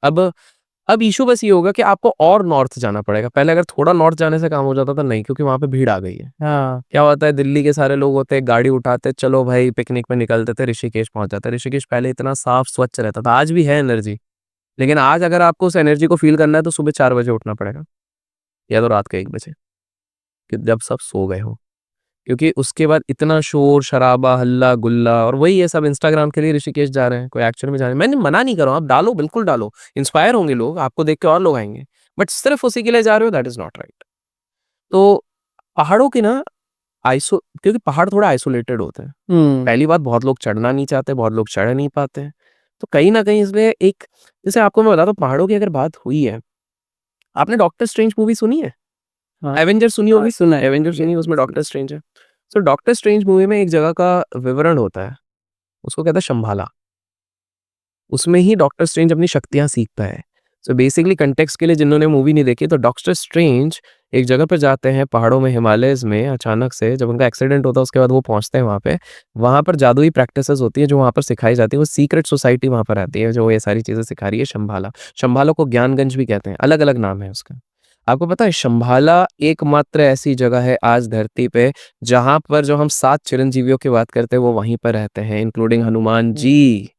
अब इशू बस ये होगा कि आपको और नॉर्थ जाना पड़ेगा। पहले अगर थोड़ा नॉर्थ जाने से काम हो जाता था, नहीं, क्योंकि वहां पे भीड़ आ गई है। हाँ। क्या होता है, दिल्ली के सारे लोग होते हैं, गाड़ी उठाते, चलो भाई पिकनिक पे निकलते थे, ऋषिकेश पहुंच जाते। ऋषिकेश पहले इतना साफ स्वच्छ रहता था, आज भी है एनर्जी, लेकिन आज अगर आपको उस एनर्जी को फील करना है तो सुबह 4 बजे उठना पड़ेगा, या तो रात के 1 बजे, कि जब सब सो गए हो। क्योंकि उसके बाद इतना शोर शराबा, हल्ला गुल्ला, और वही ये सब इंस्टाग्राम के लिए ऋषिकेश जा रहे हैं, कोई एक्चुअल में जा रहे हैं। मैंने मना नहीं कर रहा हूं, आप डालो, बिल्कुल डालो, इंस्पायर होंगे लोग, आपको देख के और लोग आएंगे, बट सिर्फ उसी के लिए जा रहे हो, दैट इज नॉट राइट। तो पहाड़ों की ना क्योंकि पहाड़ थोड़ा आइसोलेटेड होते हैं। पहली बात, बहुत लोग चढ़ना नहीं चाहते, बहुत लोग चढ़ नहीं पाते हैं। तो कहीं ना कहीं इसलिए एक, जैसे आपको मैं बताता हूँ, पहाड़ों की अगर बात हुई है, आपने डॉक्टर स्ट्रेंज मूवी सुनी है? हाँ। एवेंजर सुनी होगी? सुना है। एवेंजर सुनी, उसमें डॉक्टर स्ट्रेंज है। सो डॉक्टर स्ट्रेंज मूवी में एक जगह का विवरण होता है, उसको कहता है शंभाला। उसमें ही डॉक्टर स्ट्रेंज अपनी शक्तियां सीखता है। सो बेसिकली कंटेक्स्ट के लिए जिन्होंने मूवी नहीं देखी, तो डॉक्टर स्ट्रेंज एक जगह पर जाते हैं पहाड़ों में, हिमालयस में, अचानक से जब उनका एक्सीडेंट होता है उसके बाद वो पहुंचते हैं वहां पे। वहां पर जादुई प्रैक्टिसेस होती है जो वहां पर सिखाई जाती है। वो सीक्रेट सोसाइटी वहां पर रहती है जो ये सारी चीजें सिखा रही है, शंभाला। शंभाला को ज्ञानगंज भी कहते हैं, अलग अलग नाम है उसका। आपको पता है शंभाला एकमात्र ऐसी जगह है आज धरती पे जहां पर जो हम 7 चिरंजीवियों की बात करते हैं वो वहीं पर रहते हैं, इंक्लूडिंग हनुमान जी।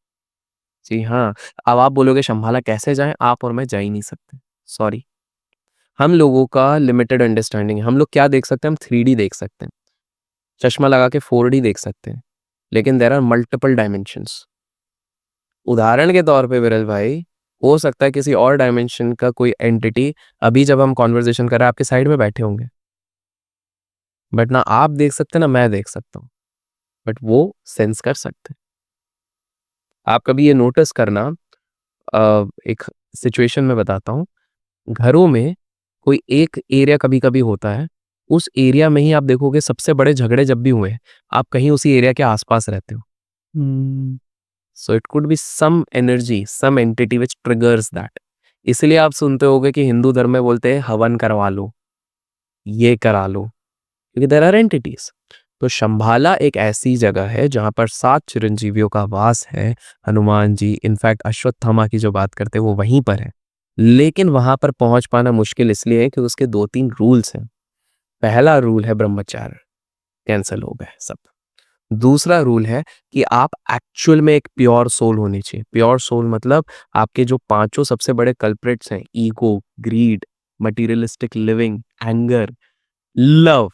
जी हाँ। अब आप बोलोगे शंभाला कैसे जाएं? आप और मैं जा ही नहीं सकते, सॉरी। हम लोगों का लिमिटेड अंडरस्टैंडिंग है। हम लोग क्या देख सकते हैं? हम 3D देख सकते हैं। चश्मा लगा के 4D देख सकते हैं, लेकिन देयर आर मल्टीपल डायमेंशंस। उदाहरण के तौर पे विरल भाई, हो सकता है किसी और डायमेंशन का कोई एंटिटी अभी जब हम कॉन्वर्सेशन कर रहे हैं आपके साइड में बैठे होंगे, बट ना आप देख सकते ना मैं देख सकता हूँ, बट वो सेंस कर सकते हैं। आप कभी ये नोटिस करना, एक सिचुएशन में बताता हूँ। घरों में कोई एक एरिया कभी कभी होता है, उस एरिया में ही आप देखोगे सबसे बड़े झगड़े जब भी हुए, आप कहीं उसी एरिया के आसपास रहते हो। So it could be some energy, some entity which triggers that. इसलिए आप सुनते होगे कि हिंदू धर्म में बोलते हैं हवन करवा लो, ये करा लो, क्योंकि देयर आर एंटिटीज। तो शंभाला एक ऐसी जगह है जहां पर 7 चिरंजीवियों का वास है। हनुमान जी, इनफैक्ट अश्वत्थामा की जो बात करते हैं वो वहीं पर है, लेकिन वहां पर पहुंच पाना मुश्किल इसलिए है कि उसके 2-3 रूल्स हैं। पहला रूल है ब्रह्मचार्य, कैंसिल हो गए सब। दूसरा रूल है कि आप एक्चुअल में एक प्योर सोल होनी चाहिए। प्योर सोल मतलब आपके जो 5 सबसे बड़े कल्प्रिट्स हैं, ego, greed, materialistic living, anger, love,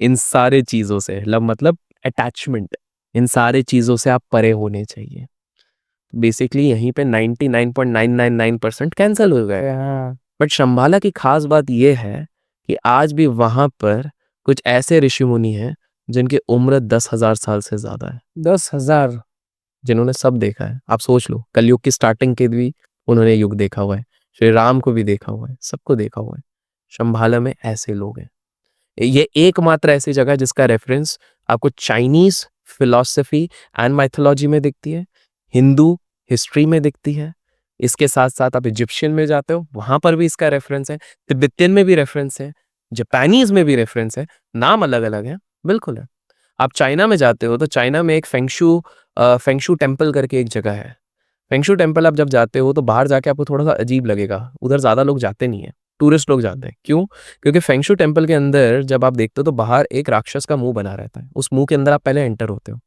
इन सारे चीजों से, लव मतलब अटैचमेंट, इन सारे चीजों से आप परे होने चाहिए। बेसिकली यहीं पे 99.999% कैंसिल हो गए। बट शंभाला की खास बात यह है कि आज भी वहां पर कुछ ऐसे ऋषि मुनि हैं जिनकी उम्र 10,000 साल से ज्यादा है। 10,000? जिन्होंने सब देखा है। आप सोच लो, कलयुग की स्टार्टिंग के भी उन्होंने युग देखा हुआ है, श्री राम को भी देखा हुआ है, सबको देखा हुआ है। शंभाला में ऐसे लोग हैं। ये एकमात्र ऐसी जगह है जिसका रेफरेंस आपको चाइनीज फिलॉसफी एंड माइथोलॉजी में दिखती है, हिंदू हिस्ट्री में दिखती है। इसके साथ साथ आप इजिप्शियन में जाते हो, वहां पर भी इसका रेफरेंस है, तिब्बतियन में भी रेफरेंस है, जापानीज में भी रेफरेंस है। नाम अलग अलग है, बिल्कुल है। आप चाइना में जाते हो तो चाइना में एक फेंगशू टेम्पल करके एक जगह है। फेंगशू टेम्पल आप जब जाते हो तो बाहर जाके आपको थोड़ा सा अजीब लगेगा, उधर ज्यादा लोग जाते नहीं है, टूरिस्ट लोग जाते हैं। क्यों? क्योंकि फेंगशू टेम्पल के अंदर जब आप देखते हो तो बाहर एक राक्षस का मुंह बना रहता है, उस मुंह के अंदर आप पहले एंटर होते हो।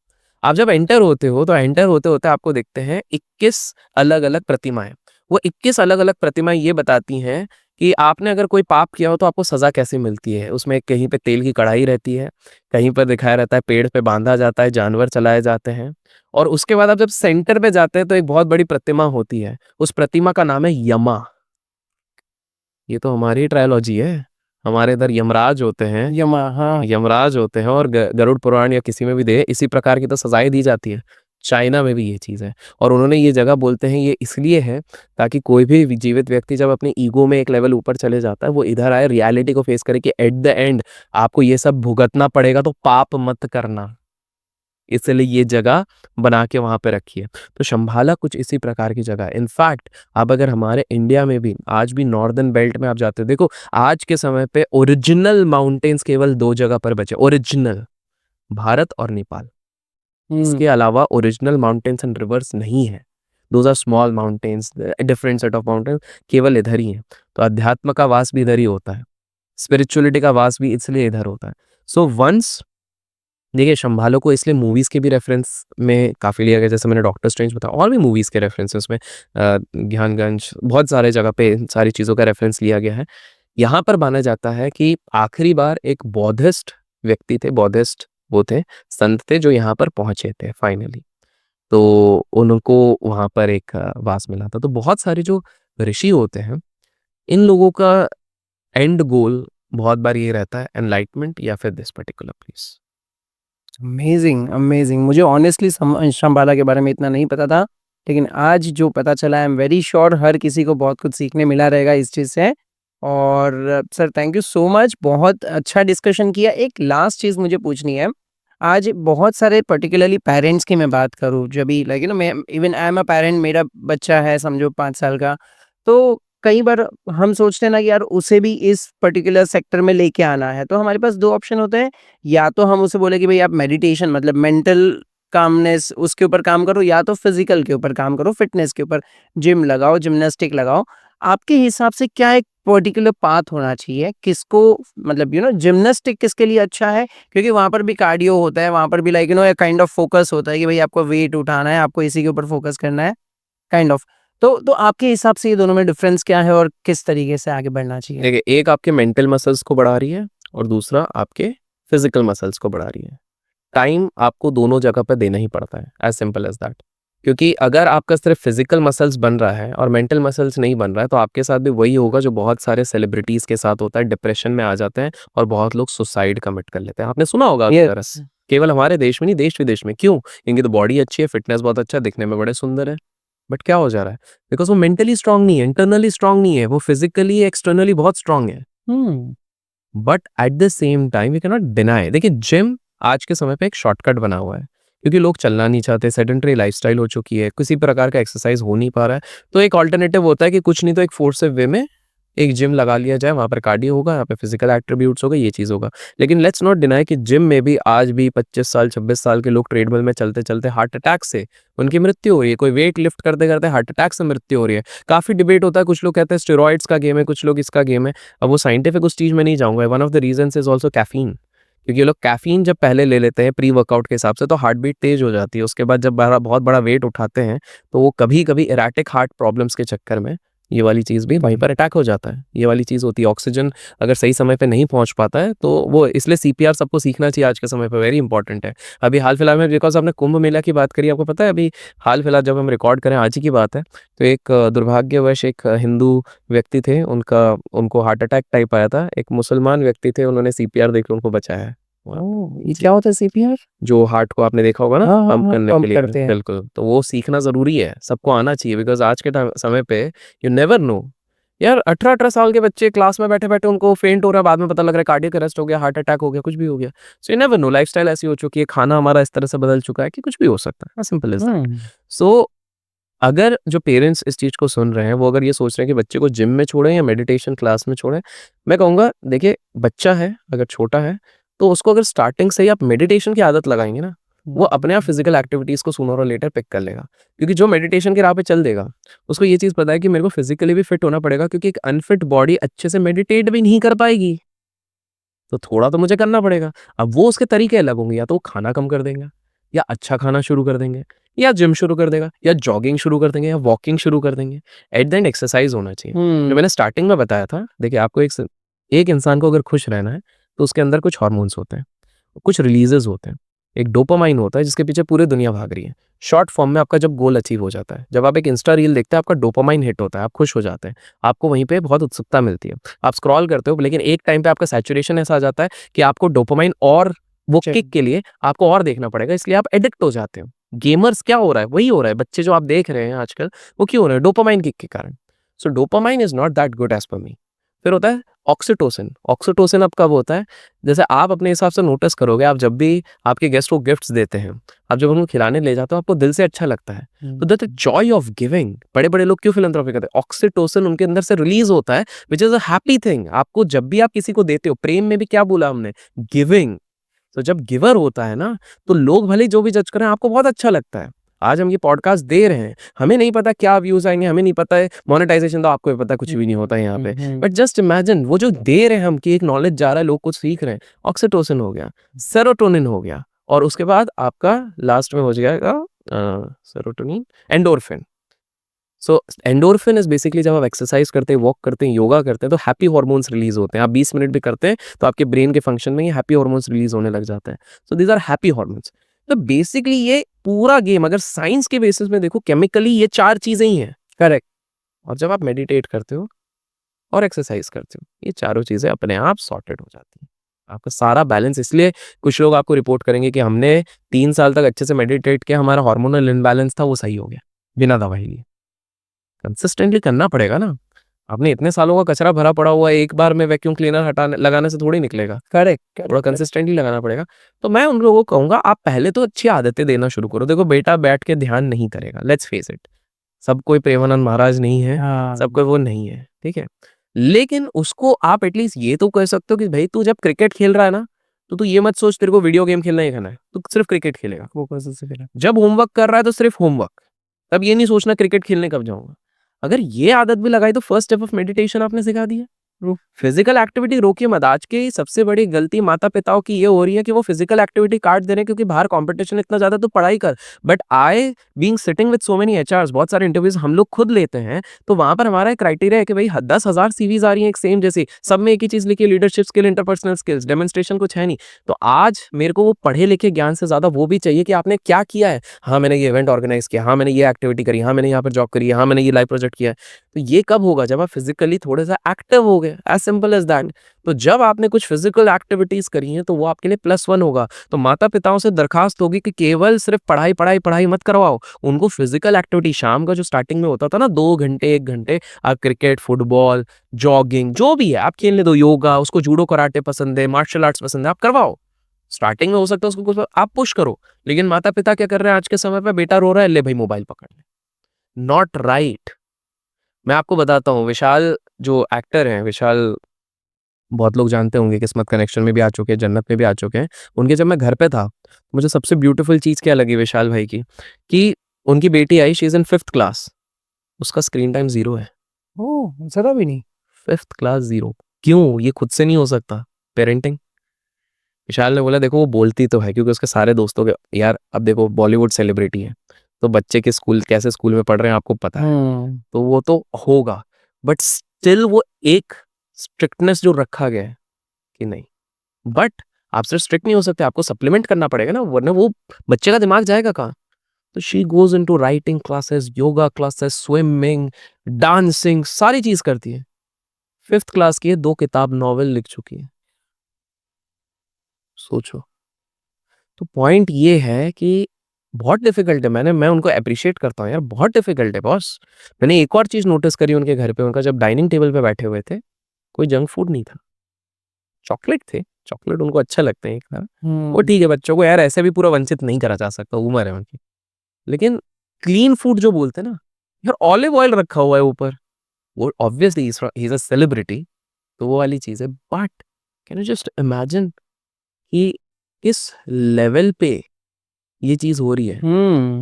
आप जब एंटर होते हो तो एंटर होते होते आपको देखते हैं 21 अलग अलग प्रतिमाएं। वो 21 अलग अलग प्रतिमाएं ये बताती हैं कि आपने अगर कोई पाप किया हो तो आपको सजा कैसे मिलती है। उसमें कहीं पे तेल की कढ़ाई रहती है, कहीं पर दिखाया रहता है पेड़ पे बांधा जाता है, जानवर चलाए जाते हैं। और उसके बाद आप जब सेंटर पे जाते हैं तो एक बहुत बड़ी प्रतिमा होती है, उस प्रतिमा का नाम है यमा। ये तो हमारी ट्रायोलॉजी है। हमारे इधर यमराज होते हैं, यमा, हाँ। यमराज होते हैं, और गरुड़ पुराण या किसी में भी दे इसी प्रकार की तो सजाएं दी जाती है। चाइना में भी ये चीज़ है, और उन्होंने ये जगह बोलते हैं ये इसलिए है ताकि कोई भी जीवित व्यक्ति जब अपने ईगो में एक लेवल ऊपर चले जाता है वो इधर आए, रियलिटी को फेस करे कि एट द एंड आपको ये सब भुगतना पड़ेगा, तो पाप मत करना। इसलिए ये जगह बना के वहां पे रखी है। तो शंभाला कुछ इसी प्रकार की जगह है। इनफैक्ट आप अगर हमारे इंडिया में भी आज भी नॉर्दर्न बेल्ट में आप जाते हो, देखो आज के समय पे ओरिजिनल माउंटेन्स केवल 2 जगह पर बचे, ओरिजिनल, भारत और नेपाल। इसके अलावा ओरिजिनल माउंटेन्स एंड रिवर्स नहीं है। Those are small mountains, different set of mountains, केवल इधर ही है। तो अध्यात्म का वास भी इधर ही होता है, स्पिरिचुअलिटी का वास भी इसलिए इधर होता है। सो वंस देखिए, शंभालो को इसलिए मूवीज के भी रेफरेंस में काफी लिया गया, जैसे मैंने डॉक्टर स्ट्रेंज बताया, और भी मूवीज के रेफरेंसेस में ज्ञानगंज, बहुत सारे जगह पे इन सारी चीजों का रेफरेंस लिया गया है। यहाँ पर माना जाता है कि आखिरी बार एक बौद्धिस्ट व्यक्ति थे, बौद्धिस्ट वो थे, संत थे, जो यहाँ पर पहुंचे थे फाइनली। तो उनको वहां पर एक वास मिला था। तो बहुत सारे जो ऋषि होते हैं, इन लोगों का एंड गोल बहुत बार ये रहता है एनलाइटमेंट या फिर this particular place. Amazing, amazing. मुझे ऑनेस्टली शंबाला के बारे में इतना नहीं पता था, लेकिन आज जो पता चला, आई एम वेरी श्योर हर किसी को बहुत कुछ सीखने मिला रहेगा इस चीज़ से। और sir thank you so much, बहुत अच्छा डिस्कशन किया। एक लास्ट चीज़ मुझे पूछनी है, आज बहुत सारे पर्टिकुलरली पेरेंट्स की मैं बात करूँ, जब भी लाइक मैं even I am a parent, मेरा बच्चा है समझो 5 साल का, तो कई बार हम सोचते हैं ना कि यार उसे भी इस पर्टिकुलर सेक्टर में लेके आना है, तो हमारे पास 2 ऑप्शन होते हैं। या तो हम उसे बोले कि भाई आप मेडिटेशन मतलब मेंटल कामनेस उसके ऊपर काम करो, या तो फिजिकल के ऊपर काम करो, फिटनेस के ऊपर जिम लगाओ, जिम्नास्टिक लगाओ। आपके हिसाब से क्या एक पर्टिकुलर पाथ होना चाहिए, किसको मतलब जिम्नास्टिक किसके लिए अच्छा है? क्योंकि वहाँ पर भी कार्डियो होता है, वहाँ पर भी लाइक एक काइंड ऑफ फोकस होता है कि भाई आपको वेट उठाना है, आपको इसी के ऊपर फोकस करना है, काइंड ऑफ। तो आपके हिसाब से ये दोनों में डिफरेंस क्या है और किस तरीके से आगे बढ़ना चाहिए? देखिए, एक आपके मेंटल मसल्स को बढ़ा रही है और दूसरा आपके फिजिकल मसल्स को बढ़ा रही है। टाइम आपको दोनों जगह पे देना ही पड़ता है, एज सिंपल एज दैट। क्योंकि अगर आपका सिर्फ फिजिकल मसल्स बन रहा है और मेंटल मसल्स नहीं बन रहा है, तो आपके साथ भी वही होगा जो बहुत सारे सेलिब्रिटीज के साथ होता है, डिप्रेशन में आ जाते हैं और बहुत लोग सुसाइड कमिट कर लेते हैं। आपने सुना होगा Yes. तरह, केवल हमारे देश में नहीं, देश विदेश में। क्यों? इनकी तो बॉडी अच्छी है, फिटनेस बहुत अच्छा है, दिखने में बड़े सुंदर है, बट क्या हो जा रहा है? बिकॉज वो मेंटली स्ट्रांग नहीं है, इंटरनली स्ट्रांग नहीं है, वो फिजिकली एक्सटर्नली बहुत स्ट्रांग है। But at the same time we can not deny, देखिए जिम आज के समय पे एक शॉर्टकट बना हुआ है, क्योंकि लोग चलना नहीं चाहते, सेडेंटरी लाइफस्टाइल हो चुकी है, किसी प्रकार का एक्सरसाइज हो नहीं पा रहा है। तो एक ऑल्टरनेटिव होता है कि कुछ नहीं तो एक फोर्सिव वे में एक जिम लगा लिया जाए, वहां पर कार्डियो होगा, यहाँ पे फिजिकल एट्रीब्यूट्स होगा, ये चीज होगा। लेकिन लेट्स नॉट डिनाई कि जिम में भी आज भी 25 साल 26 साल के लोग ट्रेडमिल में चलते चलते हार्ट अटैक से उनकी मृत्यु हो रही है। कोई वेट लिफ्ट करते करते हार्ट अटैक से मृत्यु हो रही है। काफी डिबेट होता है, कुछ लोग कहते हैं स्टेरॉइड्स का गेम है, कुछ लोग इसका गेम है। अब वो साइंटिफिक उस चीज में नहीं जाऊंगा। One of the reasons is also caffeine, क्योंकि ये लोग कैफीन जब पहले ले लेते हैं प्री वर्कआउट के हिसाब से, तो हार्ट बीट तेज हो जाती है। उसके बाद जब बहुत बड़ा वेट उठाते हैं, तो वो कभी कभी इरेटिक हार्ट प्रॉब्लम्स के चक्कर में ये वाली चीज़ भी वहीं पर अटैक हो जाता है। ये वाली चीज़ होती है। ऑक्सीजन अगर सही समय पे नहीं पहुंच पाता है, तो वो इसलिए सीपीआर सबको सीखना चाहिए आज के समय पे, वेरी इंपॉर्टेंट है। अभी हाल फिलहाल में, बिकॉज आपने कुंभ मेला की बात करी, आपको पता है अभी हाल फिलहाल जब हम रिकॉर्ड करें, आज ही की बात है, तो एक दुर्भाग्यवश एक हिंदू व्यक्ति थे, उनको हार्ट अटैक टाइप आया था। एक मुसलमान व्यक्ति थे, उन्होंने सीपीआर देकर उनको बचाया है। ये क्या होता है सीपीआर? जो हार्ट को आपने देखा होगा ना, हाँ, पंप हाँ, करने पंप के लिए, करते हैं। बिल्कुल। तो वो सीखना जरूरी है, सबको आना चाहिए, बिकॉज आज के समय पे यू नेवर नो यार, 18-18 साल के बच्चे क्लास में बैठे बैठे उनको फेंट हो रहा है, बाद में पता लग रहा है कार्डियक अरेस्ट हो गया, हार्ट अटैक हो गया, कुछ भी हो गया। So you never know, lifestyle ऐसी हो चुकी है, खाना हमारा इस तरह से बदल चुका है कि कुछ भी हो सकता है, सिंपल इज दैट। सो अगर जो पेरेंट्स इस चीज को सुन रहे हैं, वो अगर ये सोच रहे हैं कि बच्चे को जिम में छोड़ें या मेडिटेशन क्लास में छोड़ें, मैं कहूँगा देखिए, बच्चा है अगर छोटा है, तो उसको अगर स्टार्टिंग से ही आप मेडिटेशन की आदत लगाएंगे ना, वो अपने आप फिजिकल एक्टिविटीज को सूनर और लेटर पिक कर लेगा। क्योंकि जो मेडिटेशन की राह पे चल देगा, उसको ये चीज पता है कि मेरे को फिजिकली भी फिट होना पड़ेगा, क्योंकि एक अनफिट बॉडी अच्छे से मेडिटेट भी नहीं कर पाएगी, तो थोड़ा तो मुझे करना पड़ेगा। अब वो उसके तरीके अलग होंगे, या तो वो खाना कम कर देंगे, या अच्छा खाना शुरू कर देंगे, या जिम शुरू कर देगा, या जॉगिंग शुरू कर देंगे, या वॉकिंग शुरू कर देंगे। एट द एंड एक्सरसाइज होना चाहिए। जो मैंने स्टार्टिंग में बताया था, देखिए आपको एक इंसान को अगर खुश रहना है, तो उसके अंदर कुछ हार्मोन्स होते हैं, कुछ रिलीजेस होते हैं। एक डोपामाइन होता है जिसके पीछे पूरी दुनिया भाग रही है। शॉर्ट फॉर्म में आपका जब गोल अचीव हो जाता है, जब आप एक इंस्टा रील देखते हैं, आपका डोपामाइन हिट होता है, आप खुश हो जाते हैं, आपको वहीं पे बहुत उत्सुकता मिलती है, आप स्क्रॉल करते हो, लेकिन एक टाइम पे आपका सैचुरेशन ऐसा आ जाता है कि आपको डोपामाइन और वो किक के लिए आपको और देखना पड़ेगा, इसलिए आप एडिक्ट हो जाते हो। गेमर्स क्या हो रहा है, वही हो रहा है। बच्चे जो आप देख रहे हैं आजकल, वो क्यों हो रहे हैं? डोपामाइन किक के कारण। So dopamine is not that good as per me. फिर होता है ऑक्सीटोसिन। ऑक्सीटोसिन अब कब होता है? जैसे आप अपने हिसाब से नोटिस करोगे, आप जब भी आपके गेस्ट को गिफ्ट्स देते हैं, आप जब उनको खिलाने ले जाते हो, आपको दिल से अच्छा लगता है, तो दैट जॉय ऑफ गिविंग। बड़े बड़े लोग क्यों फिलैंथ्रोपी करते हैं? ऑक्सीटोसिन उनके अंदर से रिलीज होता है, which is a happy thing. आपको जब भी आप किसी को देते हो, प्रेम में भी क्या बोला हमने? गिविंग। तो जब गिवर होता है ना, तो लोग भले जो भी जज करें, आपको बहुत अच्छा लगता है। आज हम ये पॉडकास्ट दे रहे हैं, हमें नहीं पता क्या व्यूज आएंगे, हमें नहीं पता है मोनेटाइजेशन, तो आपको भी पता है कुछ भी नहीं होता है यहाँ पे। बट जस्ट इमेजिन, वो जो दे रहे हैं हम, कि एक नॉलेज जा रहा है, लोग कुछ सीख रहे हैं, ऑक्सीटोसिन हो गया, सेरोटोनिन हो गया, और उसके बाद आपका लास्ट में हो जाएगा serotonin, endorphin. So endorphin is basically जब आप एक्सरसाइज करते हैं, वॉक करते हैं, योगा करते हैं, तो हैप्पी हार्मोन्स रिलीज होते हैं। आप 20 मिनट भी करते हैं, तो आपके ब्रेन के फंक्शन में ये हैप्पी हार्मोन्स रिलीज होने लग जाते हैं। So these are happy hormones. तो बेसिकली ये पूरा गेम अगर साइंस के बेसिस में देखो, केमिकली ये 4 चीजें ही हैं। करेक्ट। और जब आप मेडिटेट करते हो और एक्सरसाइज करते हो, ये चारों चीजें अपने आप सॉर्टेड हो जाती हैं। आपका सारा बैलेंस, इसलिए कुछ लोग आपको रिपोर्ट करेंगे कि हमने 3 साल तक अच्छे से मेडिटेट किया, हमारा हार्मोनल इनबैलेंस था, वो सही हो गया बिना दवाई लिए। कंसिस्टेंटली करना पड़ेगा ना। आपने इतने सालों का कचरा भरा पड़ा हुआ है, एक बार में वैक्यूम क्लीनर हटाने लगाने से थोड़ी निकलेगा। करेक्ट। थोड़ा कंसिस्टेंटली लगाना पड़ेगा। तो मैं उन लोगों को कहूंगा, आप पहले तो अच्छी आदतें देना शुरू करो। देखो बेटा बैठ के ध्यान नहीं करेगा, लेट्स फेस इट, सब कोई प्रेमानंद महाराज नहीं है, सब कोई वो नहीं है, ठीक है। लेकिन उसको आप एटलीस्ट ये तो कह सकते हो कि भाई तू जब क्रिकेट खेल रहा है ना, तो तू ये मत सोच तेरे को वीडियो गेम खेलना ही खाना है, तू सिर्फ क्रिकेट खेलेगा। वो कैसे से खेलेगा? जब होमवर्क कर रहा है तो सिर्फ होमवर्क, तब ये नहीं सोचना क्रिकेट खेलने कब जाऊंगा। अगर ये आदत भी लगाई, तो फर्स्ट स्टेप ऑफ मेडिटेशन आपने सिखा दिया। फिजिकल एक्टिविटी रोकिए मत। आज की सबसे बड़ी गलती माता पिताओं की ये हो रही है कि वो फिजिकल एक्टिविटी काट दे रहे हैं क्योंकि बाहर कंपटीशन इतना ज्यादा, तो पढ़ाई कर। But I being sitting with so many HRs, बहुत सारे इंटरव्यूज हम लोग खुद लेते हैं, तो वहां पर हमारा एक क्राइटेरिया है कि भाई 10,000 सीवीज आ रही है एक सेम जैसी, सब में एक ही चीज लिखी है, leadership skill, interpersonal skills, demonstration कुछ है नहीं। तो आज मेरे को वो पढ़े लिखे ज्ञान से ज्यादा वो भी चाहिए कि आपने क्या किया है। हाँ मैंने ये इवेंट ऑर्गेनाइज किया, हाँ मैंने ये एक्टिविटी करी, हाँ मैंने यहाँ पर जॉब करी, हाँ मैंने ये लाइव प्रोजेक्ट किया है। तो ये कब होगा? जब आप फिजिकली थोड़ा सा एक्टिव हो गए, एज सिंपल एज दैट। तो जब आपने कुछ फिजिकल एक्टिविटीज करी हैं तो वो आपके लिए +1 होगा। तो माता पिताओं से दरखास्त होगी कि केवल सिर्फ पढ़ाई पढ़ाई पढ़ाई मत करवाओ, उनको फिजिकल एक्टिविटी शाम का जो स्टार्टिंग में होता था ना 2 घंटे 1 घंटे, आप क्रिकेट, फुटबॉल, जॉगिंग जो भी है आप खेलने दो, योगा, उसको जूडो कराटे पसंद है, मार्शल आर्ट्स पसंद है, आप करवाओ। स्टार्टिंग में हो सकता है उसको कुछ आप पुश करो। लेकिन माता पिता क्या कर रहे हैं आज के समय पे? बेटा रो रहा है, ले भाई मोबाइल पकड़ ले। Not right. मैं आपको बताता हूँ, विशाल जो एक्टर हैं, विशाल बहुत लोग जानते होंगे, किस्मत कनेक्शन में भी आ चुके हैं, जन्नत में भी आ चुके हैं। उनके जब मैं घर पे था, तो मुझे सबसे ब्यूटीफुल चीज़ क्या लगी विशाल भाई की, कि उनकी बेटी आई, she is in 5th class, उसका स्क्रीन टाइम 0 है। ओह, ज़रा भी नहीं। 5th class 0। क्यों? ये खुद से नहीं हो सकता, पेरेंटिंग। विशाल ने बोला देखो वो बोलती तो है क्योंकि उसके सारे दोस्तों के, यार अब देखो बॉलीवुड सेलिब्रिटी है, तो बच्चे के स्कूल कैसे स्कूल में पढ़ रहे हैं आपको पता है, तो वो तो होगा। बट स्टिल वो एक स्ट्रिक्टनेस जो रखा गया है कि नहीं, बट आप सिर्फ स्ट्रिक्ट नहीं हो सकते, आपको सप्लीमेंट करना पड़ेगा ना, वरना वो बच्चे का दिमाग जाएगा कहाँ? तो she goes into writing classes, yoga classes, swimming, dancing, सारी चीज करती है। 5th क्लास की है, 2 किताब नॉवेल लिख चुकी है। सोचो। तो पॉइंट ये है कि बहुत डिफिकल्ट है। मैं उनको अप्रिशिएट करता हूँ यार, बहुत डिफिकल्ट है बॉस। मैंने एक और चीज नोटिस करी उनके घर पे, उनका जब डाइनिंग टेबल पे बैठे हुए थे, कोई जंक फूड नहीं था, चॉकलेट थे। चॉकलेट उनको अच्छा लगते हैं खाना, वो ठीक है, बच्चों को यार ऐसे भी पूरा वंचित नहीं करा जा सकता, उम्र है उनकी। लेकिन क्लीन फूड जो बोलते हैं ना, यार ऑलिव ऑयल रखा हुआ है ऊपर, वो obviously he is a celebrity, तो वो वाली चीज है। But can you just imagine कि किस लेवल पे ये चीज हो रही है?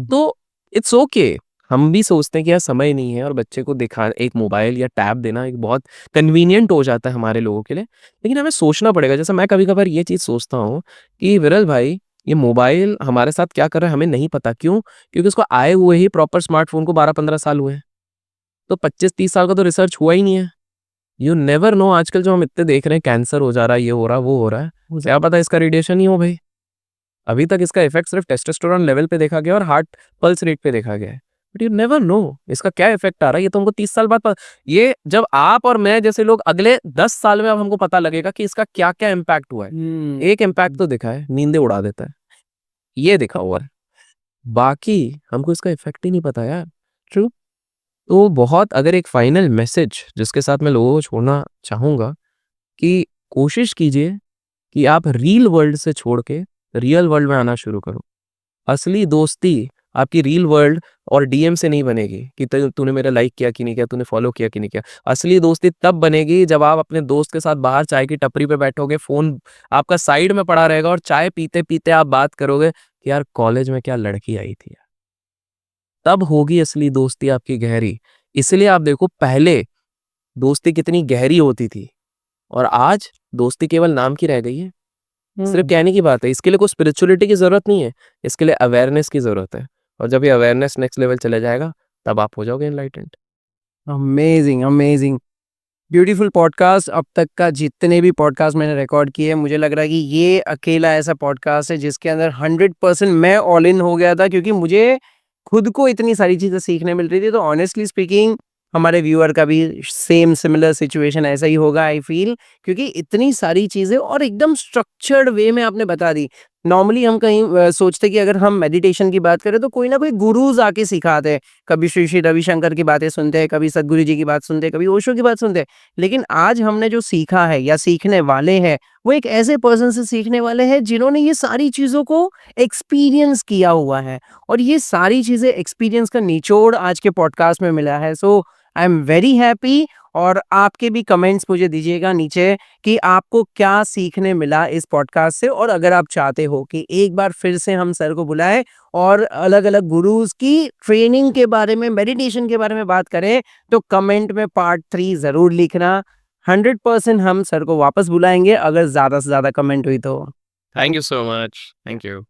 तो इट्स ओके। हम भी सोचते हैं कि यार समय नहीं है और बच्चे को दिखा एक मोबाइल या टैब देना एक बहुत कन्वीनियंट हो जाता है हमारे लोगों के लिए। लेकिन हमें सोचना पड़ेगा। जैसे मैं कभी कभार ये चीज सोचता हूँ कि विरल भाई, ये मोबाइल हमारे साथ क्या कर रहा है हमें नहीं पता। क्यों? क्योंकि उसको आए हुए ही प्रॉपर स्मार्टफोन को 12-15 साल हुए हैं, तो 25-30 साल का तो रिसर्च हुआ ही नहीं है। यू नेवर नो, आजकल जो हम इतने देख रहे हैं, कैंसर हो जा रहा है, ये हो रहा है, वो हो रहा है, क्या पता इसका रेडिएशन ही हो भाई। अभी तक इसका इफेक्ट सिर्फ टेस्टोस्टेरोन लेवल पे देखा गया और हार्ट पल्स रेट पे देखा गया है। बट यू नेवर नो इसका क्या इफेक्ट आ रहा है, ये तो हमको 30 साल बाद ये जब आप और मैं जैसे लोग अगले 10 साल में अब हमको पता लगेगा कि इसका क्या क्या इम्पैक्ट हुआ है। एक इम्पैक्ट तो दिखा है, नींदें उड़ा देता है, ये दिखा हुआ है, बाकी हमको इसका इफेक्ट ही नहीं पता यार। ट्रू। तो बहुत, अगर एक फाइनल मैसेज जिसके साथ मैं लोगों को छोड़ना चाहूंगा, कि कोशिश कीजिए कि आप रील वर्ल्ड से छोड़ के रियल वर्ल्ड में आना शुरू करो। असली दोस्ती आपकी रील वर्ल्ड और डीएम से नहीं बनेगी कि तूने मेरा लाइक किया कि नहीं किया, तूने फॉलो किया कि नहीं किया। असली दोस्ती तब बनेगी जब आप अपने दोस्त के साथ बाहर चाय की टपरी पे बैठोगे, फोन आपका साइड में पड़ा रहेगा और चाय पीते पीते आप बात करोगे कि यार कॉलेज में क्या लड़की आई थी यार। तब होगी असली दोस्ती आपकी गहरी। इसलिए आप देखो पहले दोस्ती कितनी गहरी होती थी और आज दोस्ती केवल नाम की रह गई है। सिर्फ कहने की बात है, इसके लिए कोई स्पिरिचुअलिटी की जरूरत नहीं है, इसके लिए अवेयरनेस की जरूरत है। और जब ये अवेयरनेस नेक्स्ट लेवल चले जाएगा, तब आप हो जाओगे enlightened. Amazing, amazing, beautiful podcast. अब तक का जितने भी पॉडकास्ट मैंने रिकॉर्ड किए, मुझे लग रहा है कि ये अकेला ऐसा पॉडकास्ट है जिसके अंदर 100% मैं ऑल इन हो गया था, क्योंकि मुझे खुद को इतनी सारी चीज़ें सीखने मिल रही थी। तो ऑनेस्टली स्पीकिंग, हमारे व्यूअर का भी सेम सिमिलर सिचुएशन ऐसा ही होगा, आई फील, क्योंकि इतनी सारी चीज़ें और एकदम स्ट्रक्चर्ड वे में आपने बता दी। नॉर्मली हम कहीं सोचते कि अगर हम मेडिटेशन की बात करें तो कोई ना कोई गुरुज आके सिखाते हैं। कभी श्री श्री रविशंकर की बातें सुनते हैं, कभी सदगुरु जी की बात सुनते हैं, कभी ओशो की बात सुनते हैं। लेकिन आज हमने जो सीखा है या सीखने वाले हैं, वो एक ऐसे पर्सन से सीखने वाले हैं जिन्होंने ये सारी चीज़ों को एक्सपीरियंस किया हुआ है। और ये सारी चीज़ें एक्सपीरियंस का निचोड़ आज के पॉडकास्ट में मिला है। सो आई एम वेरी हैप्पी। और आपके भी कमेंट्स मुझे दीजिएगा नीचे कि आपको क्या सीखने मिला इस पॉडकास्ट से। और अगर आप चाहते हो कि एक बार फिर से हम सर को बुलाएं और अलग अलग गुरुज की ट्रेनिंग के बारे में, मेडिटेशन के बारे में बात करें, तो कमेंट में पार्ट 3 ज़रूर लिखना। 100% हम सर को वापस बुलाएंगे अगर ज़्यादा से ज़्यादा कमेंट हुई तो। Thank you so much, thank you.